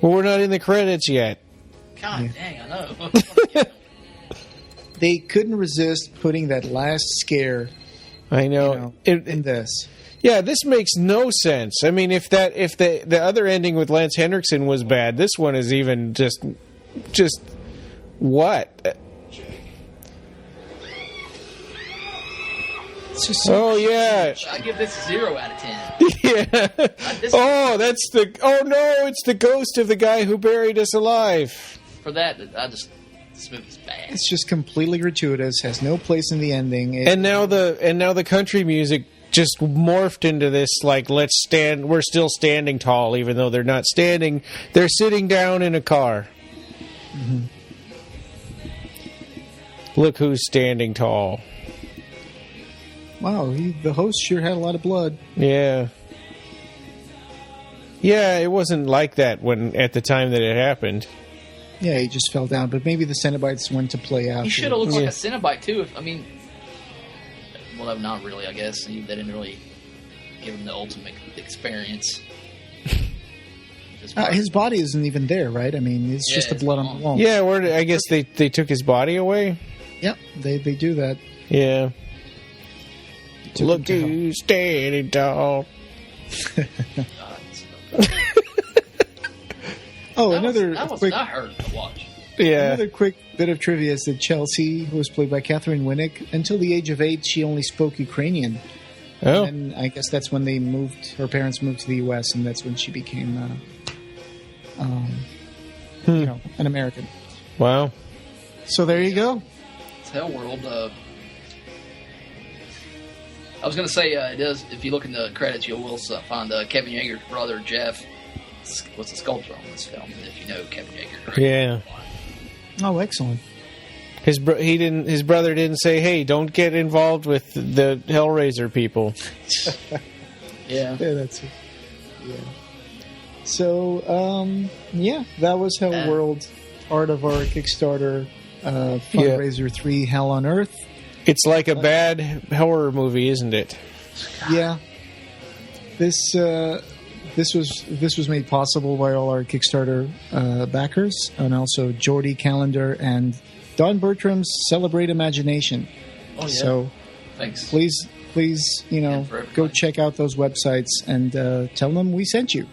Well, we're not in the credits yet. God dang, I know. They couldn't resist putting that last scare. I know. In this. Yeah, this makes no sense. I mean, if the other ending with Lance Henriksen was bad, this one is even just what? It's just yeah. I give this a 0 out of 10. Yeah. It's the ghost of the guy who buried us alive. For that, this movie's bad. It's just completely gratuitous. Has no place in the ending. And now the country music just morphed into this like we're still standing tall, even though they're not standing. They're sitting down in a car. Mm-hmm. Look who's standing tall. Wow, the host sure had a lot of blood. Yeah. Yeah, it wasn't like that at the time that it happened. Yeah, he just fell down, but maybe the Cenobites went to play out. He should have looked like a Cenobite too. Well, not really, I guess. They didn't really give him the ultimate experience. His body isn't even there, right? I mean, it's just the blood on the wall. Yeah, I guess they took his body away. Yep, they do that. Yeah. Look who's standing tall. That hurt to watch. Yeah. Another quick bit of trivia is that Chelsea, who was played by Catherine Winnick, until the age of 8, she only spoke Ukrainian. Oh. And I guess that's when her parents moved to the U.S., and that's when she became, an American. Wow. So there you go. It's Hellworld. I was going to say, it does. If you look in the credits, you will find Kevin Yeager's brother, Jeff, was the sculptor on this film. If you know Kevin Yeager. Right? Yeah. Oh, excellent. His brother didn't say, "Hey, don't get involved with the Hellraiser people." Yeah, that's it. Yeah. So, that was Hellworld, part of our Kickstarter Fundraiser 3 Hell on Earth. It's like a bad horror movie, isn't it? Yeah. This this was made possible by all our Kickstarter backers, and also Jordy Callender and Don Bertram's Celebrate Imagination. Oh, yeah. So thanks. Please, go check out those websites and tell them we sent you.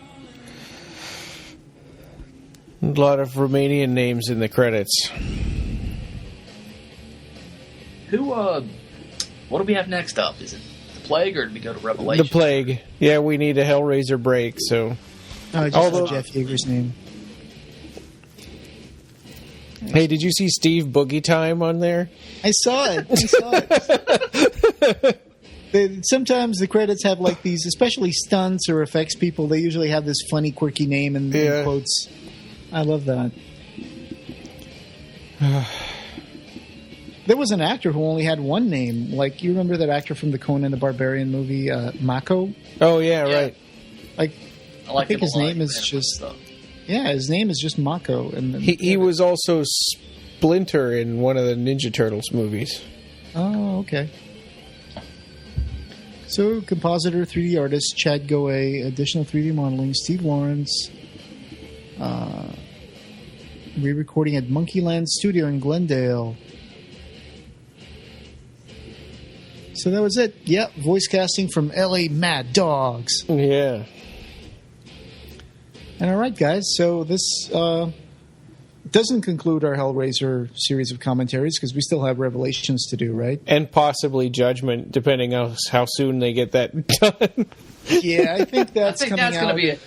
A lot of Romanian names in the credits. What do we have next up? Is it The Plague, or do we go to Revelation? The Plague. Yeah, we need a Hellraiser break, so... Just Jeff Yeager's name. Hey, did you see Steve Boogie Time on there? I saw it. Sometimes the credits have like these, especially stunts or effects people, they usually have this funny, quirky name in quotes. I love that. There was an actor who only had one name. Like, you remember that actor from the Conan the Barbarian movie, Mako? Oh, yeah, right. Like, I think his name is just... Yeah, his name is just Mako. And he was also Splinter in one of the Ninja Turtles movies. Oh, okay. So, compositor, 3D artist, Chad Goey, additional 3D modeling, Steve Lawrence, re-recording at Monkeyland Studio in Glendale. So that was it. Yep, voice casting from LA Mad Dogs. Yeah. And all right, guys, so this doesn't conclude our Hellraiser series of commentaries because we still have Revelations to do, right? And possibly Judgment, depending on how soon they get that done. Yeah, I think that's coming out. Going to be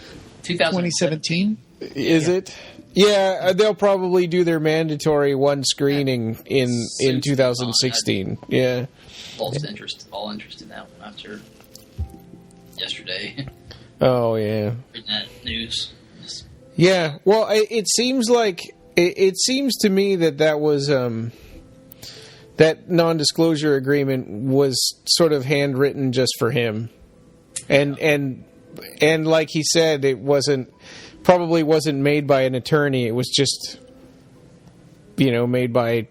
2017. Is it? Yeah, they'll probably do their mandatory one screening in 2016. Yeah. All interest in that one after yesterday. Oh, yeah. Reading that news. Yeah, well, it seems like... It seems to me that was... that non-disclosure agreement was sort of handwritten just for him. And like he said, it probably wasn't made by an attorney. It was just, made by...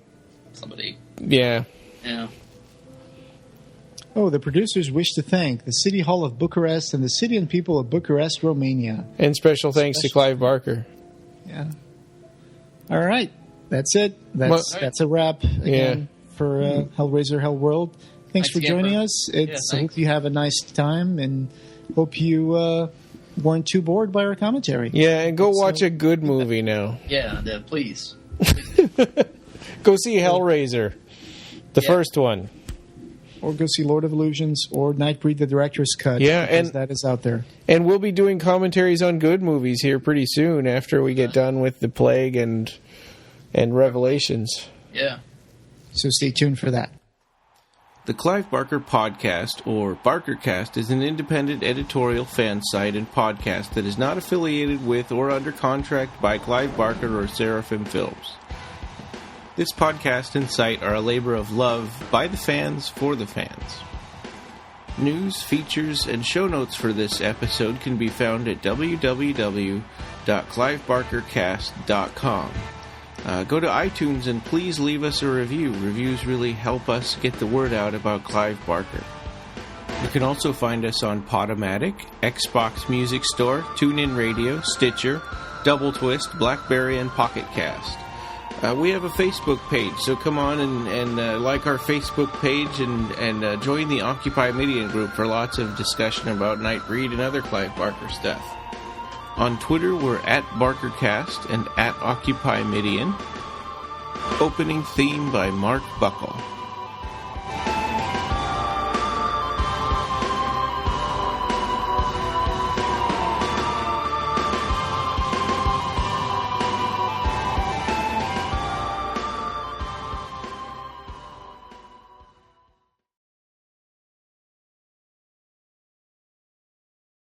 somebody. Yeah. Yeah. Oh, the producers wish to thank the City Hall of Bucharest and the city and people of Bucharest, Romania. And special thanks to Clive Barker. Yeah. All right. That's it. That's a wrap again for Hellraiser Hellworld. Thanks for joining us. I hope you have a nice time and hope you weren't too bored by our commentary. Yeah, and go watch a good movie now. Yeah, please. Go see Hellraiser, the first one. Or go see Lord of Illusions or Nightbreed, the director's cut. Yeah, and that is out there. And we'll be doing commentaries on good movies here pretty soon after we get done with The Plague and Revelations. Yeah. So stay tuned for that. The Clive Barker Podcast, or BarkerCast, is an independent editorial fan site and podcast that is not affiliated with or under contract by Clive Barker or Seraphim Films. This podcast and site are a labor of love by the fans for the fans. News, features, and show notes for this episode can be found at www.clivebarkercast.com. Go to iTunes and please leave us a review. Reviews really help us get the word out about Clive Barker. You can also find us on Podomatic, Xbox Music Store, TuneIn Radio, Stitcher, Doubletwist, Blackberry, and Pocketcast. We have a Facebook page, so come on and like our Facebook page and join the Occupy Midian group for lots of discussion about Nightbreed and other Clive Barker stuff. On Twitter, we're at BarkerCast and at Occupy Midian. Opening theme by Mark Buckle.